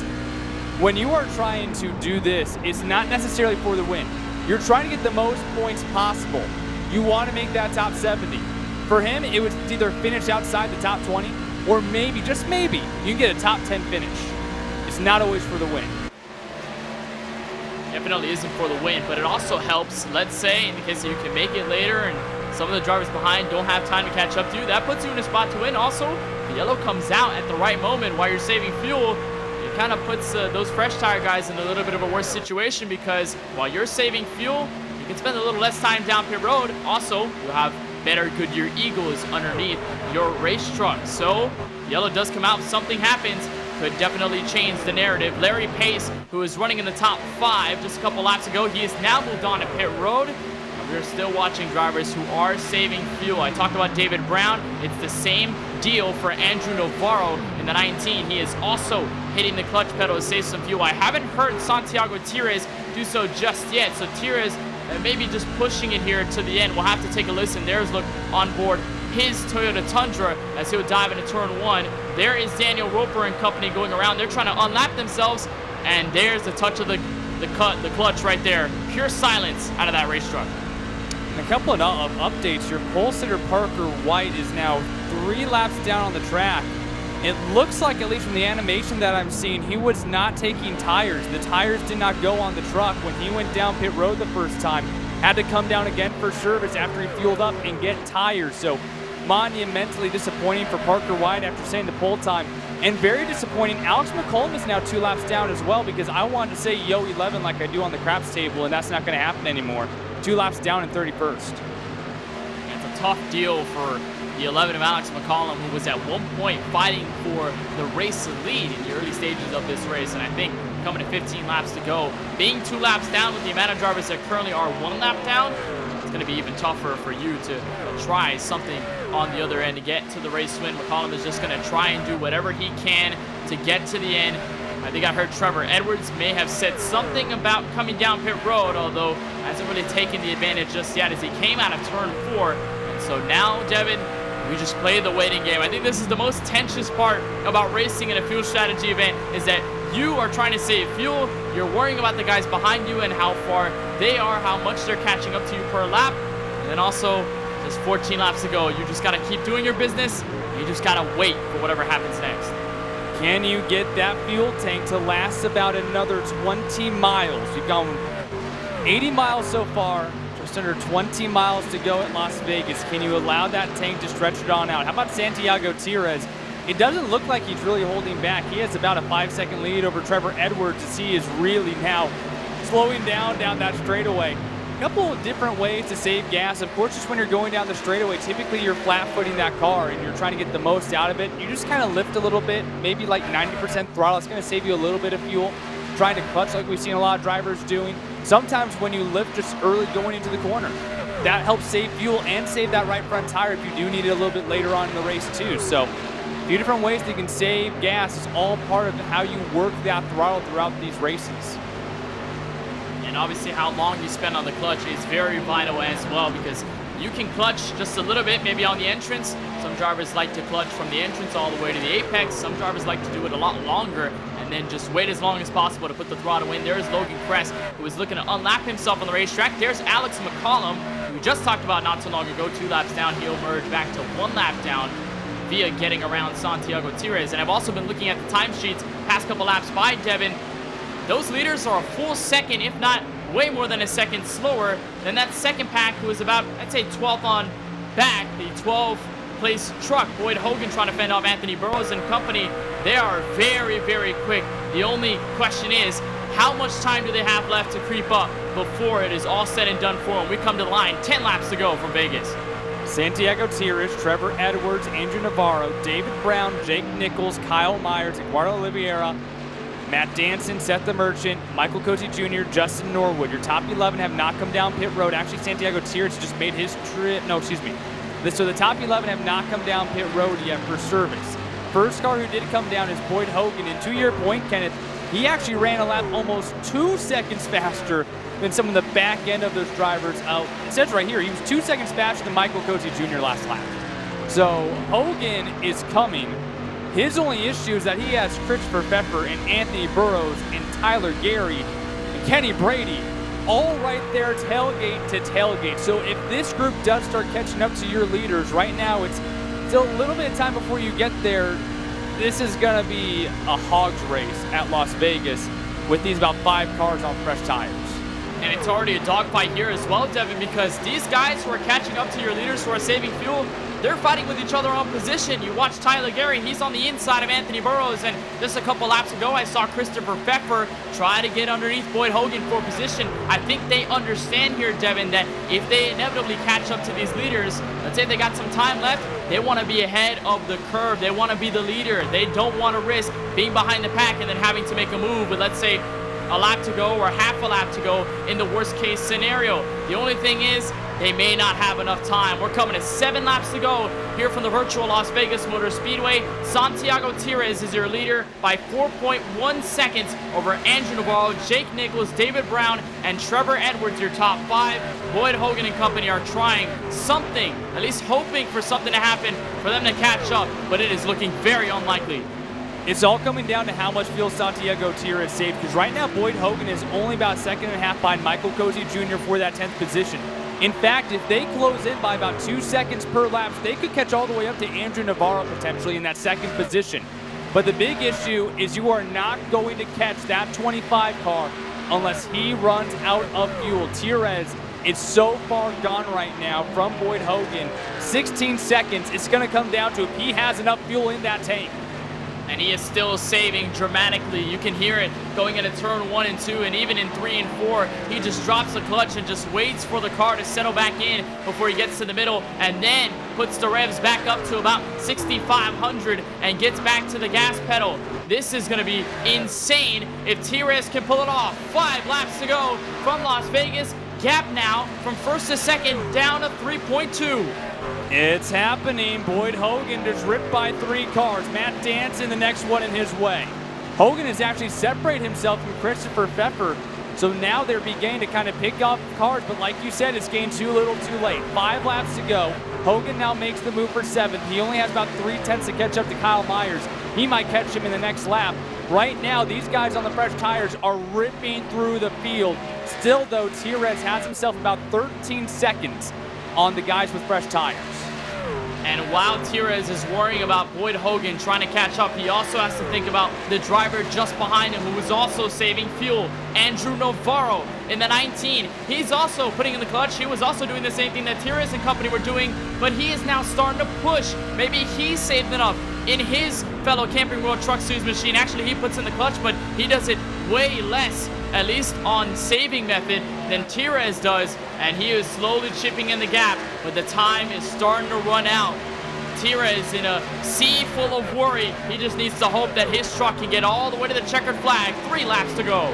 When you are trying to do this, it's not necessarily for the win. You're trying to get the most points possible. You want to make that top 70. For him, it was either finish outside the top 20, or maybe, just maybe, you can get a top 10 finish. It's not always for the win. Definitely isn't for the win, but it also helps, let's say, in case you can make it later and Some of the drivers behind don't have time to catch up to you. That puts you in a spot to win. Also, the yellow comes out at the right moment while you're saving fuel. It kind of puts those fresh tire guys in a little bit of a worse situation, because while you're saving fuel, you can spend a little less time down pit road. Also, you have better Goodyear Eagles underneath your race truck. So, yellow does come out. Something happens. Could definitely change the narrative. Larry Pace, who was running in the top 5 just a couple laps ago, he has now moved on to pit road. We're still watching drivers who are saving fuel. I talked about David Brown. It's the same deal for Andrew Navarro in the 19. He is also hitting the clutch pedal to save some fuel. I haven't heard Santiago Tires do so just yet. So Tires maybe just pushing it here to the end. We'll have to take a listen. There's look on board his Toyota Tundra as he'll dive into turn 1. There is Daniel Roper and company going around. They're trying to unlap themselves. And there's the touch of the clutch right there. Pure silence out of that race truck. A couple of updates. Your pole sitter Parker White is now 3 laps down on the track. It looks like, at least from the animation that I'm seeing, he was not taking tires. The tires did not go on the truck when he went down pit road the first time. Had to come down again for service after he fueled up and get tires. So monumentally disappointing for Parker White after saying the pole time. And very disappointing, Alex McCollum is now 2 laps down as well, because I wanted to say yo 11 like I do on the craps table, and that's not going to happen anymore. 2 laps down in 31st. It's a tough deal for the 11 of Alex McCollum, who was at one point fighting for the race lead in the early stages of this race. And I think coming to 15 laps to go, being 2 laps down with the amount of drivers that currently are 1 lap down, it's going to be even tougher for you to try something on the other end to get to the race win. McCollum is just going to try and do whatever he can to get to the end. I think I heard Trevor Edwards may have said something about coming down pit road, although hasn't really taken the advantage just yet as he came out of turn 4. And so now, Devin, we just play the waiting game. I think this is the most tensious part about racing in a fuel strategy event, is that you are trying to save fuel. You're worrying about the guys behind you and how far they are, how much they're catching up to you per lap. And then also, just 14 laps to go. You just got to keep doing your business. You just got to wait for whatever happens next. Can you get that fuel tank to last about another 20 miles? You've gone 80 miles so far, just under 20 miles to go at Las Vegas. Can you allow that tank to stretch it on out? How about Santiago Tires? It doesn't look like he's really holding back. He has about a 5-second lead over Trevor Edwards as he is really now slowing down that straightaway. A couple of different ways to save gas. Of course, just when you're going down the straightaway, typically you're flat-footing that car and you're trying to get the most out of it. You just kind of lift a little bit, maybe like 90% throttle. It's going to save you a little bit of fuel. Trying to clutch like we've seen a lot of drivers doing. Sometimes when you lift just early going into the corner, that helps save fuel and save that right front tire if you do need it a little bit later on in the race too. So a few different ways that you can save gas. Is all part of how you work that throttle throughout these races. And obviously how long you spend on the clutch is very vital as well, because you can clutch just a little bit maybe on the entrance. Some drivers like to clutch from the entrance all the way to the apex. Some drivers like to do it a lot longer and then just wait as long as possible to put the throttle in. There's Logan Kress, who is looking to unlap himself on the racetrack. There's Alex McCollum, who we just talked about not so long ago. 2 laps down, he'll merge back to 1 lap down via getting around Santiago Tires. And I've also been looking at the timesheets past couple laps by Devin. Those leaders are a full second, if not way more than a second slower than that second pack, who was about, I'd say, 12th on back. The 12th place truck, Boyd Hogan, trying to fend off Anthony Burrows and company. They are very, very quick. The only question is, how much time do they have left to creep up before it is all said and done for them? We come to the line, 10 laps to go from Vegas. Santiago Tires, Trevor Edwards, Andrew Navarro, David Brown, Jake Nichols, Kyle Myers, Eduardo Oliveira, Matt Danson, Seth the Merchant, Michael Cozy Jr., Justin Norwood. Your top 11 have not come down pit road. Actually, Santiago Tires just made his trip. No, excuse me. So the top 11 have not come down pit road yet for service. First car who did come down is Boyd Hogan. And to your point, Kenneth, he actually ran a lap almost 2 seconds faster than some of the back end of those drivers out. It says right here, he was 2 seconds faster than Michael Cozy Jr. last lap. So Hogan is coming. His only issue is that he has Christopher Pfeffer and Anthony Burrows and Tyler Gary and Kenny Brady all right there tailgate to tailgate. So if this group does start catching up to your leaders right now, it's still a little bit of time before you get there. This is going to be a hog's race at Las Vegas with these about 5 cars on fresh tires. And it's already a dogfight here as well, Devin, because these guys who are catching up to your leaders who are saving fuel, they're fighting with each other on position. You watch Tyler Gary, he's on the inside of Anthony Burrows, and just a couple laps ago, I saw Christopher Pfeffer try to get underneath Boyd Hogan for position. I think they understand here, Devin, that if they inevitably catch up to these leaders, let's say they got some time left, they want to be ahead of the curve. They want to be the leader. They don't want to risk being behind the pack and then having to make a move with, let's say, a lap to go or half a lap to go in the worst case scenario. The only thing is, they may not have enough time. We're coming to 7 laps to go here from the virtual Las Vegas Motor Speedway. Santiago Tires is your leader by 4.1 seconds over Andrew Navarro, Jake Nichols, David Brown, and Trevor Edwards, your top 5. Boyd Hogan and company are trying something, at least hoping for something to happen for them to catch up, but it is looking very unlikely. It's all coming down to how much fuel Santiago Tires saved, because right now Boyd Hogan is only about a second and a half behind Michael Cozy Jr. for that 10th position. In fact, if they close in by about 2 seconds per lap, they could catch all the way up to Andrew Navarro potentially in that second position. But the big issue is you are not going to catch that 25 car unless he runs out of fuel. Tires is so far gone right now from Boyd Hogan. 16 seconds. It's going to come down to if he has enough fuel in that tank. And he is still saving dramatically. You can hear it going into turn 1 and 2, and even in 3 and 4, he just drops the clutch and just waits for the car to settle back in before he gets to the middle, and then puts the revs back up to about 6,500 and gets back to the gas pedal. This is going to be insane if Tires can pull it off. 5 laps to go from Las Vegas. Gap now from first to second down to 3.2. It's happening. Boyd Hogan just ripped by 3 cars. Matt Danson, the next one in his way. Hogan has actually separated himself from Christopher Pfeffer, so now they're beginning to kind of pick off cars, but like you said, it's getting too little too late. 5 laps to go. Hogan now makes the move for 7th. He only has about 3/10 to catch up to Kyle Myers. He might catch him in the next lap. Right now, these guys on the fresh tires are ripping through the field. Still, though, Tires has himself about 13 seconds on the guys with fresh tires. And while Tires is worrying about Boyd Hogan trying to catch up, he also has to think about the driver just behind him who is also saving fuel, Andrew Navarro in the 19. He's also putting in the clutch. He was also doing the same thing that Tires and company were doing, but he is now starting to push. Maybe he saved enough in his fellow Camping World Truck Series machine. Actually, he puts in the clutch, but he does it way less, at least on saving method, than Tires does, and he is slowly chipping in the gap, but the time is starting to run out. Tires in a sea full of worry. He just needs to hope that his truck can get all the way to the checkered flag. 3 laps to go.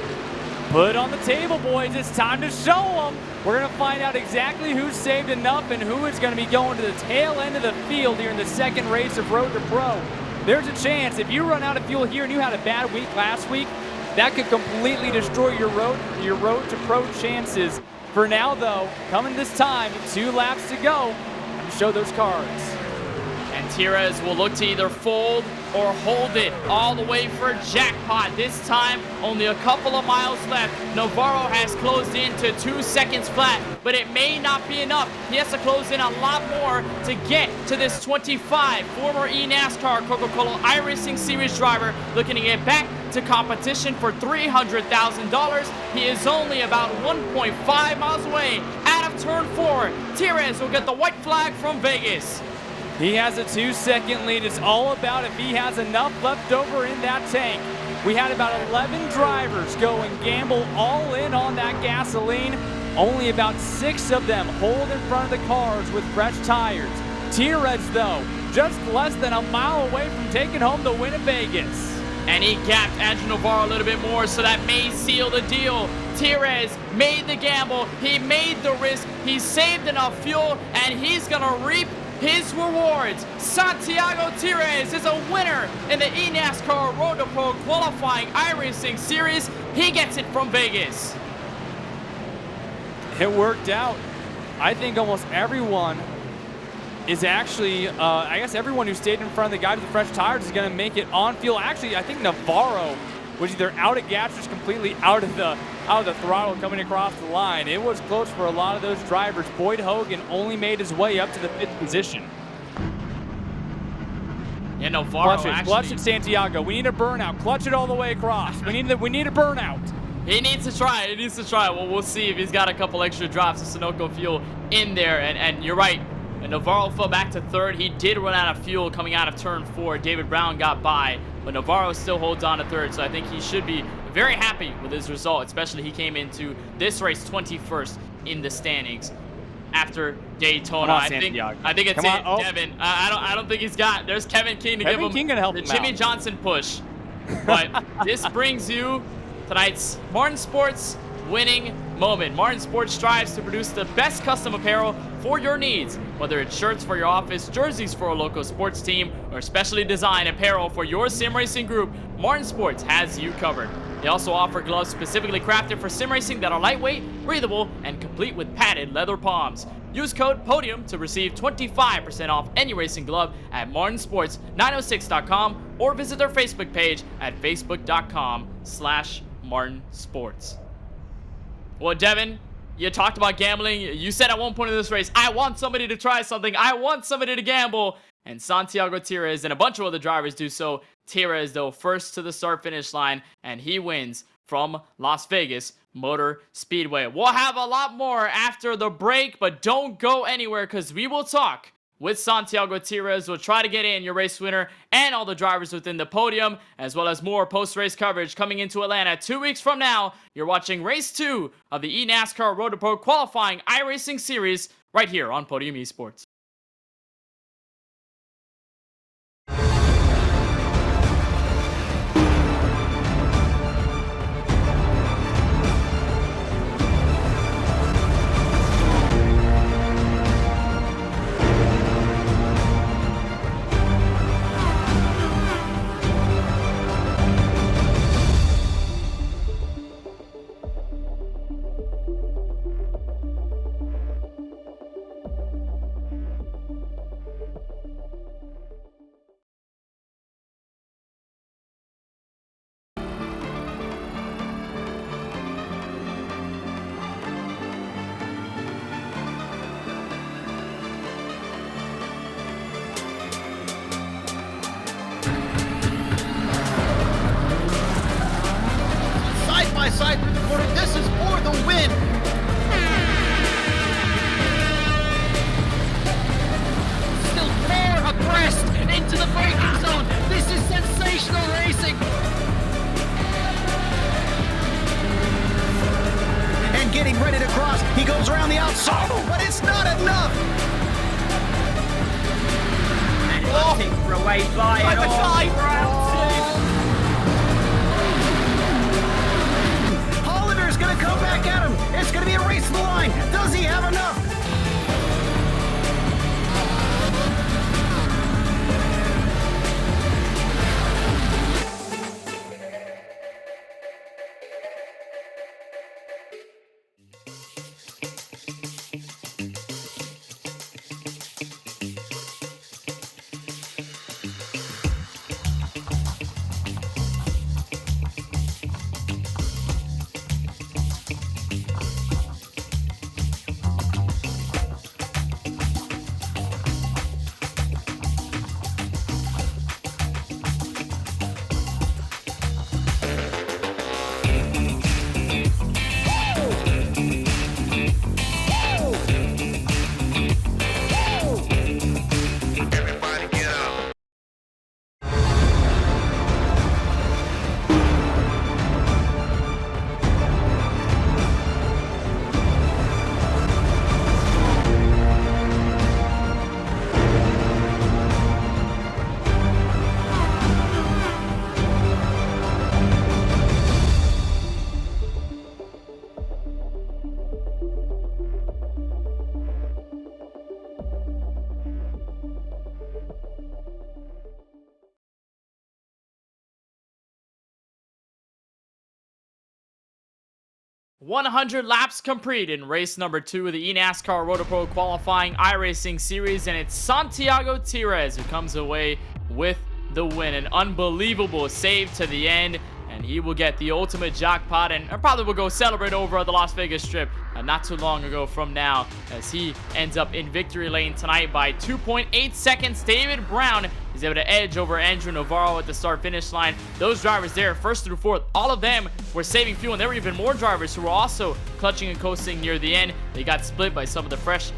Put it on the table, boys. It's time to show them. We're going to find out exactly who saved enough and who is going to be going to the tail end of the field here in the second race of Road to Pro. There's a chance if you run out of fuel here and you had a bad week last week, that could completely destroy your road to pro chances. For now, though, coming this time, 2 laps to go. Time to show those cards. And Tires will look to either fold or hold it all the way for a jackpot. This time, only a couple of miles left. Navarro has closed in to 2 seconds flat, but it may not be enough. He has to close in a lot more to get to this 25. Former eNASCAR Coca-Cola iRacing Series driver looking to get back to competition for $300,000. He is only about 1.5 miles away out of turn 4. Tires will get the white flag from Vegas. He has a 2-second lead. It's all about if he has enough left over in that tank. We had about 11 drivers go and gamble all in on that gasoline. Only about 6 of them hold in front of the cars with fresh tires. Tires, though, just less than a mile away from taking home the win at Vegas. And he gapped Andrew Navarro a little bit more, so that may seal the deal. Tires made the gamble. He made the risk. He saved enough fuel, and he's going to reap his rewards. Santiago Tires is a winner in the eNASCAR Road to Pro qualifying iRacing series. He gets it from Vegas. It worked out. I think almost everyone is actually, I guess everyone who stayed in front of the guy with the fresh tires is going to make it on field. Actually, I think Navarro was either out of gas or just completely out of the throttle coming across the line. It was close for a lot of those drivers. Boyd Hogan only made his way up to the 5th position. Yeah, Navarro clutch it, Santiago. We need a burnout. Clutch it all the way across. We need a burnout. He needs to try. He needs to try. Well, we'll see if he's got a couple extra drops of Sunoco fuel in there. And you're right. And Navarro fell back to third. He did run out of fuel coming out of turn 4. David Brown got by, but Navarro still holds on to third. So I think he should be very happy with his result, especially he came into this race 21st in the standings after Daytona. I think it's it, Devin. I don't think he's got. There's Kevin King to give him the Jimmy Johnson push. But this brings you tonight's Martin Sports winning moment. Martin Sports strives to produce the best custom apparel for your needs, whether it's shirts for your office, jerseys for a local sports team, or specially designed apparel for your sim racing group. Martin Sports has you covered. They also offer gloves specifically crafted for sim racing that are lightweight, breathable, and complete with padded leather palms. Use code PODIUM to receive 25% off any racing glove at martinsports906.com or visit their Facebook page at facebook.com/martinsports. Well, Devin, you talked about gambling. You said at one point in this race, I want somebody to try something. I want somebody to gamble. And Santiago Tires and a bunch of other drivers do so. Tires, though, first to the start-finish line, and he wins from Las Vegas Motor Speedway. We'll have a lot more after the break, but don't go anywhere because we will talk with Santiago Tires. We'll try to get in your race winner and all the drivers within the podium, as well as more post-race coverage coming into Atlanta 2 weeks from now. You're watching Race 2 of the eNASCAR Road to Pro Qualifying iRacing Series right here on Podium Esports. Side through the corner. This is for the win. Still 4 abreast into the braking zone. This is sensational racing. And getting ready to cross. He goes around the outside, but it's not enough. And for away by it. Gonna come back at him. It's gonna be a race to the line. Does he have enough? $100 laps complete in race number 2 of the eNASCAR Road to Pro Qualifying iRacing Series, and it's Santiago Tires who comes away with the win. An unbelievable save to the end, and he will get the ultimate jackpot and probably will go celebrate over at the Las Vegas Strip not too long ago from now, as he ends up in victory lane tonight by 2.8 seconds. David Brown is He's able to edge over Andrew Navarro at the start-finish line. Those drivers there, first through fourth, all of them were saving fuel, and there were even more drivers who were also clutching and coasting near the end. They got split by some of the fresh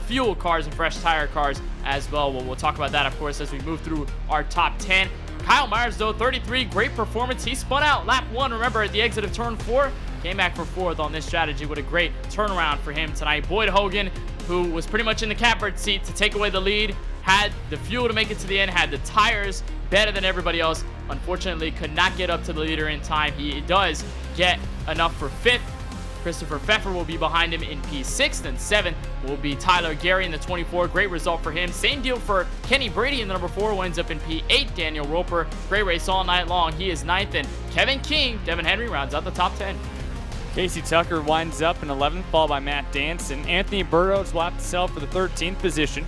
fuel cars and fresh tire cars as well. We'll talk about that, of course, as we move through our top 10. Kyle Myers, though, 33, great performance. He spun out lap 1, remember, at the exit of turn 4. Came back for 4th on this strategy. What a great turnaround for him tonight. Boyd Hogan, who was pretty much in the catbird seat to take away the lead, had the fuel to make it to the end, had the tires better than everybody else. Unfortunately, could not get up to the leader in time. He does get enough for 5th. Christopher Pfeffer will be behind him in P6, and 7th will be Tyler Gary in the 24. Great result for him. Same deal for Kenny Brady in the number 4, who ends up in P8. Daniel Roper, great race all night long. He is 9th, and Kevin King, Devin Henry rounds out the top 10. Casey Tucker winds up in 11th, followed by Matt Danson. Anthony Burrows will have to sell for the 13th position.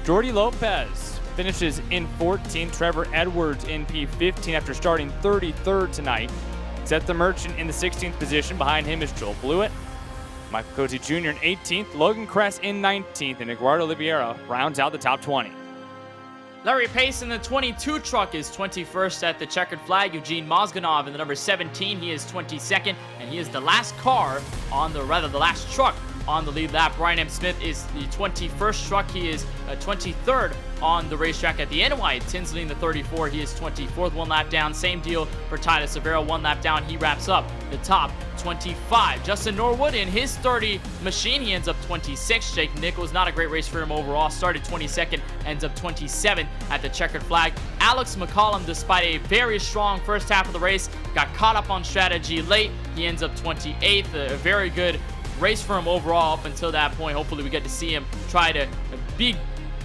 Jordy Lopez finishes in 14th. Trevor Edwards in P15 after starting 33rd tonight. Seth the Merchant in the 16th position. Behind him is Joel Blewett. Michael Cote Jr. in 18th. Logan Kress in 19th. And Eduardo Oliveira rounds out the top 20. Larry Pace in the 22 truck is 21st at the checkered flag. Eugene Mozganov in the number 17, he is 22nd, and he is the last car on the, the last truck on the lead lap. Brian M. Smith is the 21st truck. He is 23rd on the racetrack at the NY. Tinsley in the 34, he is 24th, 1 lap down. Same deal for Titus Severo, 1 lap down. He wraps up the top 25. Justin Norwood in his 30 machine, he ends up 26th. Jake Nichols, not a great race for him overall. Started 22nd, ends up 27th at the checkered flag. Alex McCollum, despite a very strong first half of the race, got caught up on strategy late. He ends up 28th. A very good race for him overall up until that point. Hopefully we get to see him try to be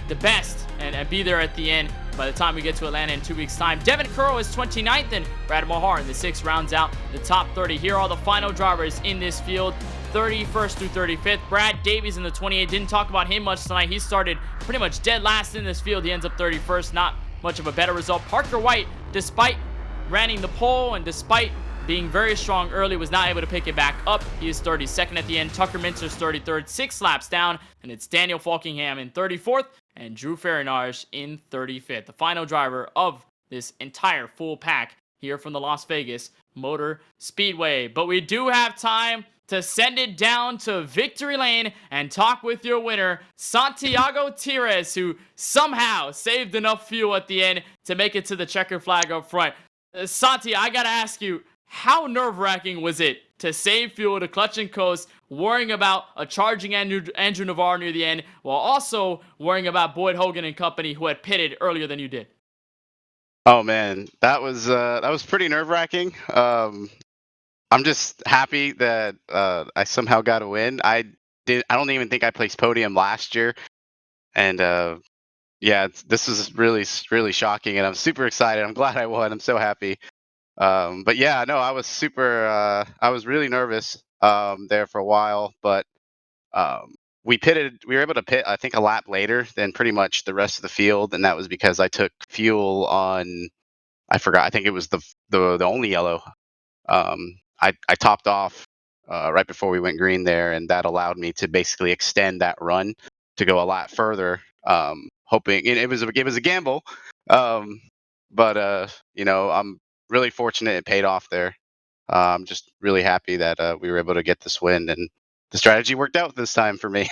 the best and be there at the end by the time we get to Atlanta in 2 weeks' time. Devin Currow is 29th, and Brad Mahar in the 6th rounds out the top 30. Here are the final drivers in this field, 31st through 35th. Brad Davies in the 28. Didn't talk about him much tonight. He started pretty much dead last in this field. He ends up 31st. Not much of a better result. Parker White, despite running the pole and despite being very strong early, was not able to pick it back up. He is 32nd at the end. Tucker Mintzer's 33rd, 6 laps down, and it's Daniel Falkingham in 34th and Drew Farinage in 35th. The final driver of this entire full pack here from the Las Vegas Motor Speedway. But we do have time to send it down to victory lane and talk with your winner, Santiago Tires, who somehow saved enough fuel at the end to make it to the checkered flag up front. Santi, I gotta ask you, how nerve-wracking was it to save fuel, to clutch and coast, worrying about a charging Andrew Navarro near the end, while also worrying about Boyd Hogan and company, who had pitted earlier than you did? Oh man, that was pretty nerve-wracking. I'm just happy that I somehow got a win. I don't even think I placed podium last year, and yeah, this is really shocking, and I'm super excited. I'm glad I won. I'm so happy. But yeah, no, I was I was really nervous there for a while, but we were able to pit, I think, a lap later than pretty much the rest of the field, and that was because I took fuel on, I forgot, I think it was the only yellow. I topped off right before we went green there, and that allowed me to basically extend that run to go a lot further. Hoping, and it was a gamble, but you know, I'm really fortunate it paid off there. I'm just really happy that we were able to get this win, and the strategy worked out this time for me.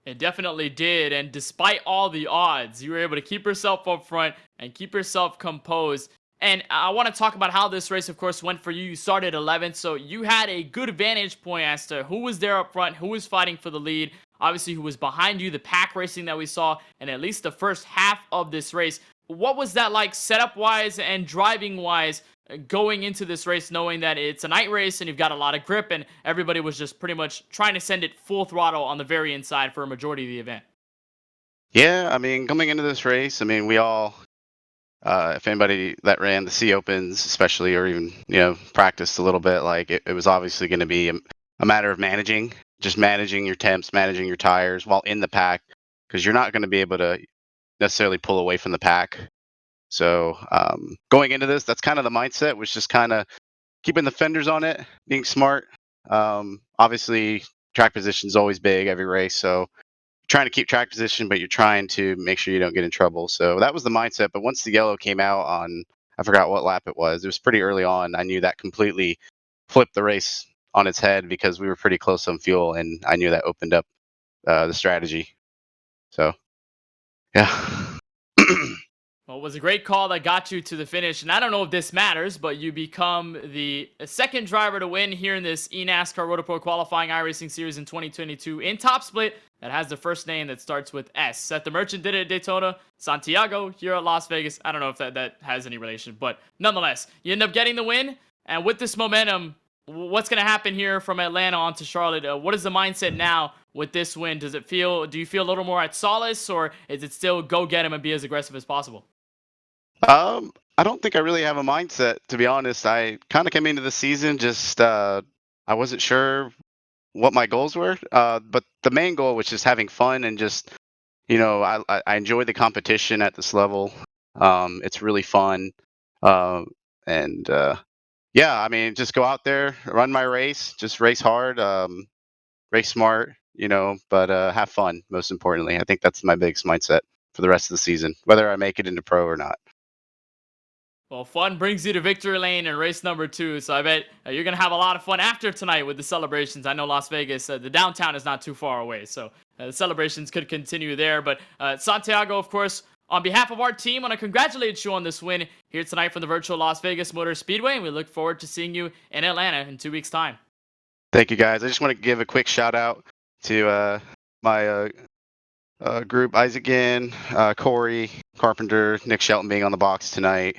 It definitely did, and despite all the odds, you were able to keep yourself up front and keep yourself composed. And I want to talk about how this race, of course, went for you. You started 11th, so you had a good vantage point as to who was there up front, who was fighting for the lead, obviously who was behind you, the pack racing that we saw, and at least the first half of this race. What was that like setup-wise and driving-wise going into this race, knowing that it's a night race and you've got a lot of grip and everybody was just pretty much trying to send it full throttle on the very inside for a majority of the event? Yeah, I mean, coming into this race, I mean, we all, if anybody that ran the C Opens, especially, or even, you know, practiced a little bit, like it was obviously going to be a matter of just managing your temps, managing your tires while in the pack, because you're not going to be able to necessarily pull away from the pack. So going into this, that's kind of the mindset, was just kind of keeping the fenders on it, being smart. Obviously, track position is always big every race, so trying to keep track position, but you're trying to make sure you don't get in trouble. So that was the mindset. But once the yellow came out on, I forgot what lap it was. It was pretty early on. I knew that completely flipped the race on its head because we were pretty close on fuel, and I knew that opened up the strategy. So, yeah. Well, it was a great call that got you to the finish. And I don't know if this matters, but you become the second driver to win here in this eNASCAR Roto Pro qualifying iRacing series in 2022 in top split that has the first name that starts with S. Seth the Merchant did it at Daytona. Santiago here at Las Vegas. I don't know if that has any relation, but nonetheless, you end up getting the win. And with this momentum, what's going to happen here from Atlanta on to Charlotte? What is the mindset now with this win? Do you feel a little more at solace, or is it still go get him and be as aggressive as possible? I don't think I really have a mindset, to be honest. I kind of came into the season just I wasn't sure what my goals were, but the main goal was just having fun and just I enjoy the competition at this level. It's really fun, and yeah, I mean, just go out there, run my race, just race hard, race smart, but have fun. Most importantly, I think that's my biggest mindset for the rest of the season, whether I make it into pro or not. Well, fun brings you to victory lane in race number 2, so I bet you're going to have a lot of fun after tonight with the celebrations. I know Las Vegas, the downtown is not too far away, so the celebrations could continue there. But Santiago, of course, on behalf of our team, I want to congratulate you on this win here tonight from the virtual Las Vegas Motor Speedway, and we look forward to seeing you in Atlanta in 2 weeks' time. Thank you, guys. I just want to give a quick shout out to my group: Isaac Ginn, Corey Carpenter, Nick Shelton being on the box tonight,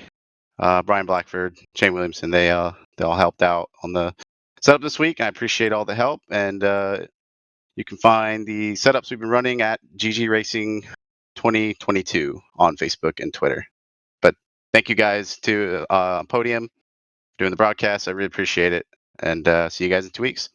Brian Blackford, Shane Williamson. They all helped out on the setup this week. I appreciate all the help, and you can find the setups we've been running at GG Racing 2022 on Facebook and Twitter. But thank you guys to Podium for doing the broadcast. I really appreciate it, and see you guys in 2 weeks.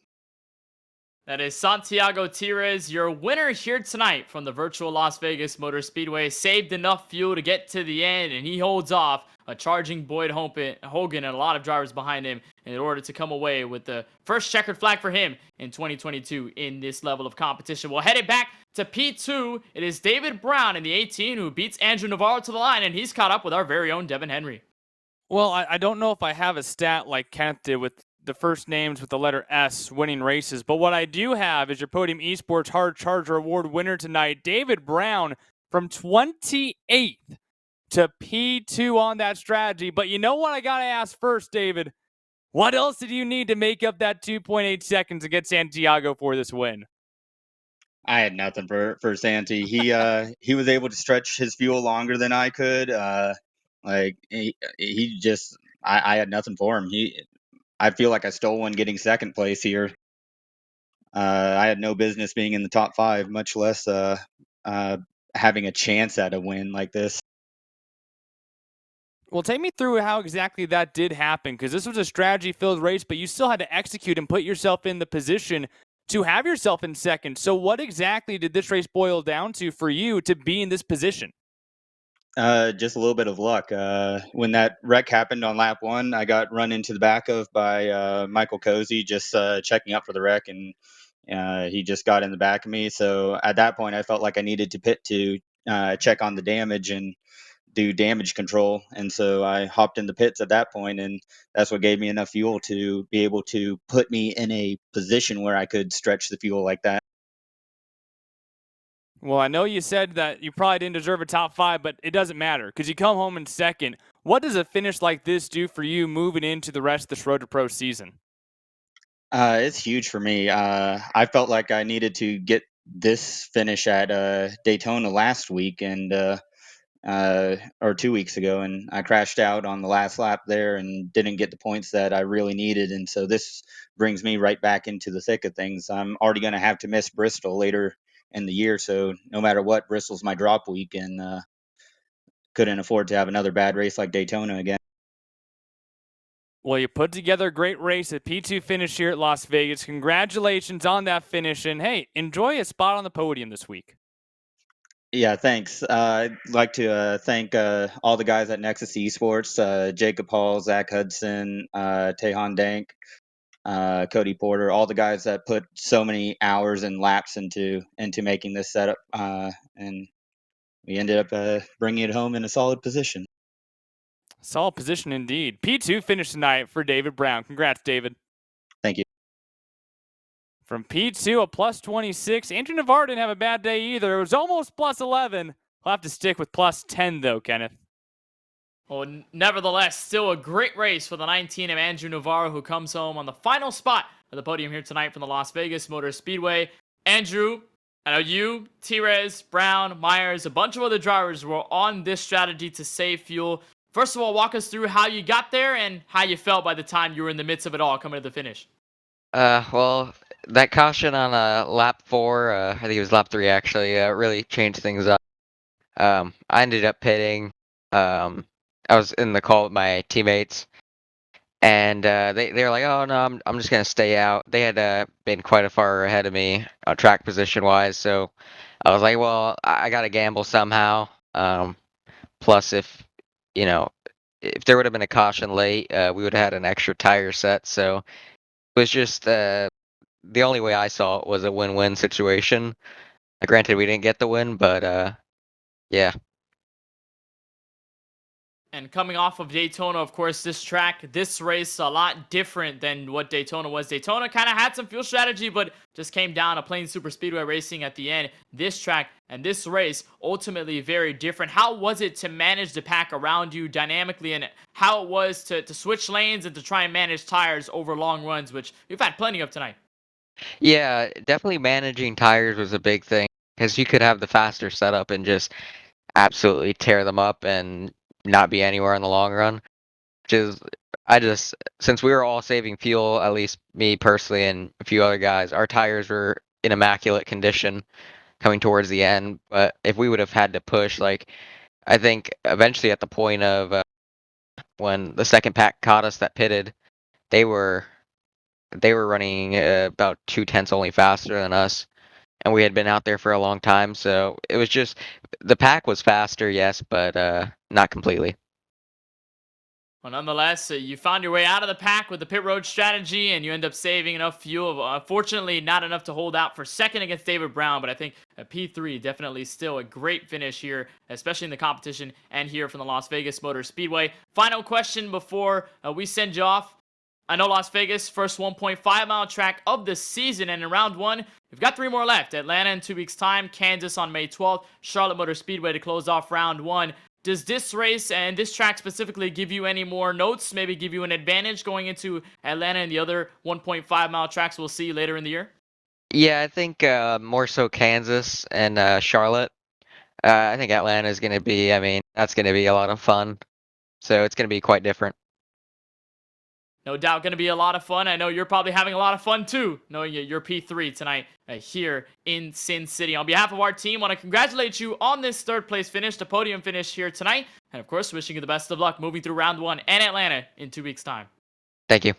That is Santiago Tires, your winner here tonight from the virtual Las Vegas Motor Speedway. Saved enough fuel to get to the end, and he holds off a charging Boyd Hogan and a lot of drivers behind him in order to come away with the first checkered flag for him in 2022 in this level of competition. We'll head it back to P2. It is David Brown in the 18 who beats Andrew Navarro to the line, and he's caught up with our very own Devin Henry. Well, I don't know if I have a stat like Kenneth did with the first names with the letter S winning races, but what I do have is your Podium Esports Hard Charger Award winner tonight, David Brown, from 28th to P2 on that strategy. But you know what I got to ask first, David? What else did you need to make up that 2.8 seconds to get Santiago for this win? I had nothing for Santi. He was able to stretch his fuel longer than I could. Like he just I had nothing for him. I feel like I stole one getting second place here. I had no business being in the top 5, much less having a chance at a win like this. Well, take me through how exactly that did happen, because this was a strategy-filled race, but you still had to execute and put yourself in the position to have yourself in second. So what exactly did this race boil down to for you to be in this position? Just a little bit of luck. When that wreck happened on lap 1, I got run into the back of by Michael Cozy, just checking up for the wreck, and he just got in the back of me. So at that point, I felt like I needed to pit to check on the damage and do damage control. And so I hopped in the pits at that point, and that's what gave me enough fuel to be able to put me in a position where I could stretch the fuel like that. Well, I know you said that you probably didn't deserve a top 5, but it doesn't matter because you come home in second. What does a finish like this do for you moving into the rest of this Road to Pro season? It's huge for me. I felt like I needed to get this finish at Daytona last week and or 2 weeks ago, and I crashed out on the last lap there and didn't get the points that I really needed. And so this brings me right back into the thick of things. I'm already going to have to miss Bristol later in the year, so no matter what, Bristol's my drop week, and couldn't afford to have another bad race like Daytona again. Well, you put together a great race at P2 finish here at Las Vegas. Congratulations on that finish, and hey, enjoy a spot on the podium this week. Yeah, thanks. I'd like to thank all the guys at Nexus Esports, Jacob Hall, Zach Hudson, Tehan Dank, Cody Porter, all the guys that put so many hours and laps into making this setup, and we ended up bringing it home in a solid position. Solid position indeed. P2 finished tonight for David Brown. Congrats, David. Thank you. From P2, a plus 26. Andrew Navarre didn't have a bad day either. It was almost plus 11. We'll have to stick with plus 10, though, Kenneth. Well, nevertheless, still a great race for the 19 of Andrew Navarro, who comes home on the final spot of the podium here tonight from the Las Vegas Motor Speedway. Andrew, I know you, T-Rez, Brown, Myers, a bunch of other drivers were on this strategy to save fuel. First of all, walk us through how you got there and how you felt by the time you were in the midst of it all coming to the finish. Well, that caution on lap 4, I think it was lap 3 actually, really changed things up. I ended up pitting. I was in the call with my teammates, and they were like, "Oh no, I'm just gonna stay out." They had been quite a far ahead of me track position wise, so I was like, "Well, I gotta gamble somehow." Plus, if there would have been a caution late, we would have had an extra tire set. So it was just the only way I saw it was a win-win situation. Granted, we didn't get the win, but yeah. And coming off of Daytona, of course, this track, this race, a lot different than what Daytona was. Daytona kind of had some fuel strategy, but just came down to plain super speedway racing at the end. This track and this race, ultimately very different. How was it to manage the pack around you dynamically, and how it was to switch lanes and to try and manage tires over long runs, which we've had plenty of tonight? Yeah, definitely managing tires was a big thing because you could have the faster setup and just absolutely tear them up and not be anywhere in the long run. Which is, since we were all saving fuel, at least me personally and a few other guys, our tires were in immaculate condition coming towards the end. But if we would have had to push, like, I think eventually at the point of when the second pack caught us that pitted, they were running about 2/10 only faster than us, and we had been out there for a long time. So it was just the pack was faster, yes, but not completely. Well, nonetheless, you found your way out of the pack with the pit road strategy, and you end up saving enough fuel. Unfortunately, not enough to hold out for second against David Brown, but I think a P3 definitely still a great finish here, especially in the competition and here from the Las Vegas Motor Speedway. Final question before we send you off. I know Las Vegas, first 1.5-mile track of the season, and in round 1, we've got 3 more left. Atlanta in 2 weeks' time, Kansas on May 12th, Charlotte Motor Speedway to close off round 1. Does this race and this track specifically give you any more notes, maybe give you an advantage going into Atlanta and the other 1.5-mile tracks we'll see later in the year? Yeah, I think more so Kansas and Charlotte. I think Atlanta is going to be, that's going to be a lot of fun. So it's going to be quite different. No doubt going to be a lot of fun. I know you're probably having a lot of fun too, knowing you're P3 tonight here in Sin City. On behalf of our team, I want to congratulate you on this third place finish, the podium finish here tonight. And of course, wishing you the best of luck moving through round 1 and Atlanta in 2 weeks' time. Thank you.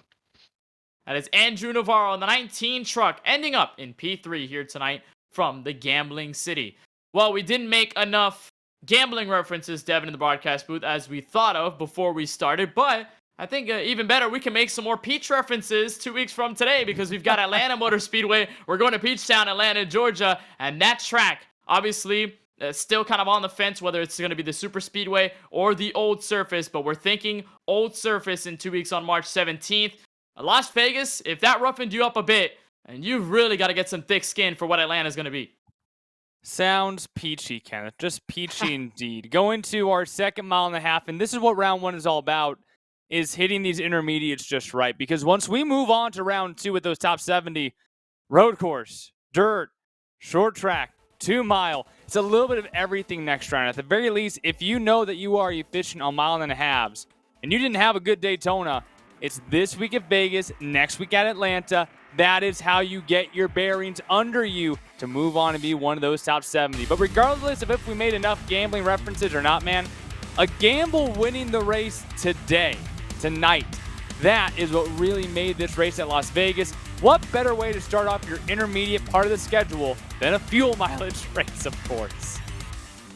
That is Andrew Navarro on the 19 truck, ending up in P3 here tonight from the Gambling City. Well, we didn't make enough gambling references, Devin, in the broadcast booth as we thought of before we started, but I think even better, we can make some more Peach references 2 weeks from today because we've got Atlanta Motor Speedway. We're going to Peachtown, Atlanta, Georgia, and that track, obviously, still kind of on the fence whether it's going to be the Super Speedway or the Old Surface, but we're thinking Old Surface in 2 weeks on March 17th. Las Vegas, if that roughened you up a bit, and you've really got to get some thick skin for what Atlanta's going to be. Sounds peachy, Kenneth. Just peachy indeed. Going to our second mile and a half, and this is what round 1 is all about, is hitting these intermediates just right. Because once we move on to round 2 with those top 70, road course, dirt, short track, 2-mile, it's a little bit of everything next round. At the very least, if you know that you are efficient on mile and a halves, and you didn't have a good Daytona, it's this week at Vegas, next week at Atlanta. That is how you get your bearings under you to move on and be one of those top 70. But regardless of if we made enough gambling references or not, man, a gamble winning the race tonight, that is what really made this race at Las Vegas. What better way to start off your intermediate part of the schedule than a fuel mileage race, of course?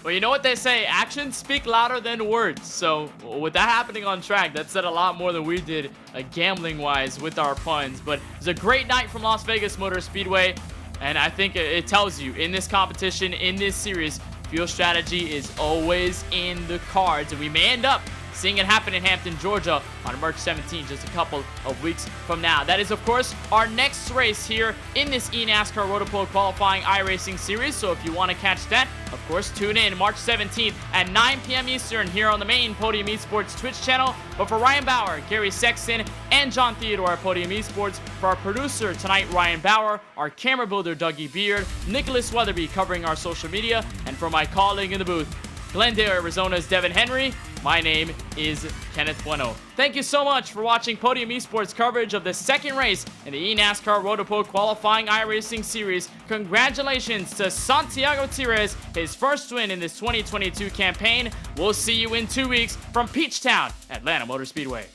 Well, you know what they say, actions speak louder than words. So with that happening on track, that said a lot more than we did gambling-wise with our puns. But it was a great night from Las Vegas Motor Speedway, and I think it tells you in this competition, in this series, fuel strategy is always in the cards, and we may end up seeing it happen in Hampton, Georgia on March 17th, just a couple of weeks from now. That is, of course, our next race here in this eNASCAR Rotopolo qualifying iRacing series. So if you want to catch that, of course, tune in March 17th at 9 p.m. Eastern here on the main Podium Esports Twitch channel. But for Ryan Bauer, Gary Sexton, and John Theodore at Podium Esports, for our producer tonight, Ryan Bauer, our camera builder, Dougie Beard, Nicholas Weatherby covering our social media, and for my colleague in the booth, Glendale, Arizona's Devin Henry, my name is Kenneth Bueno. Thank you so much for watching Podium Esports coverage of the second race in the eNASCAR Rotopolo qualifying iRacing series. Congratulations to Santiago Tires, his first win in this 2022 campaign. We'll see you in 2 weeks from Peachtown, Atlanta Motor Speedway.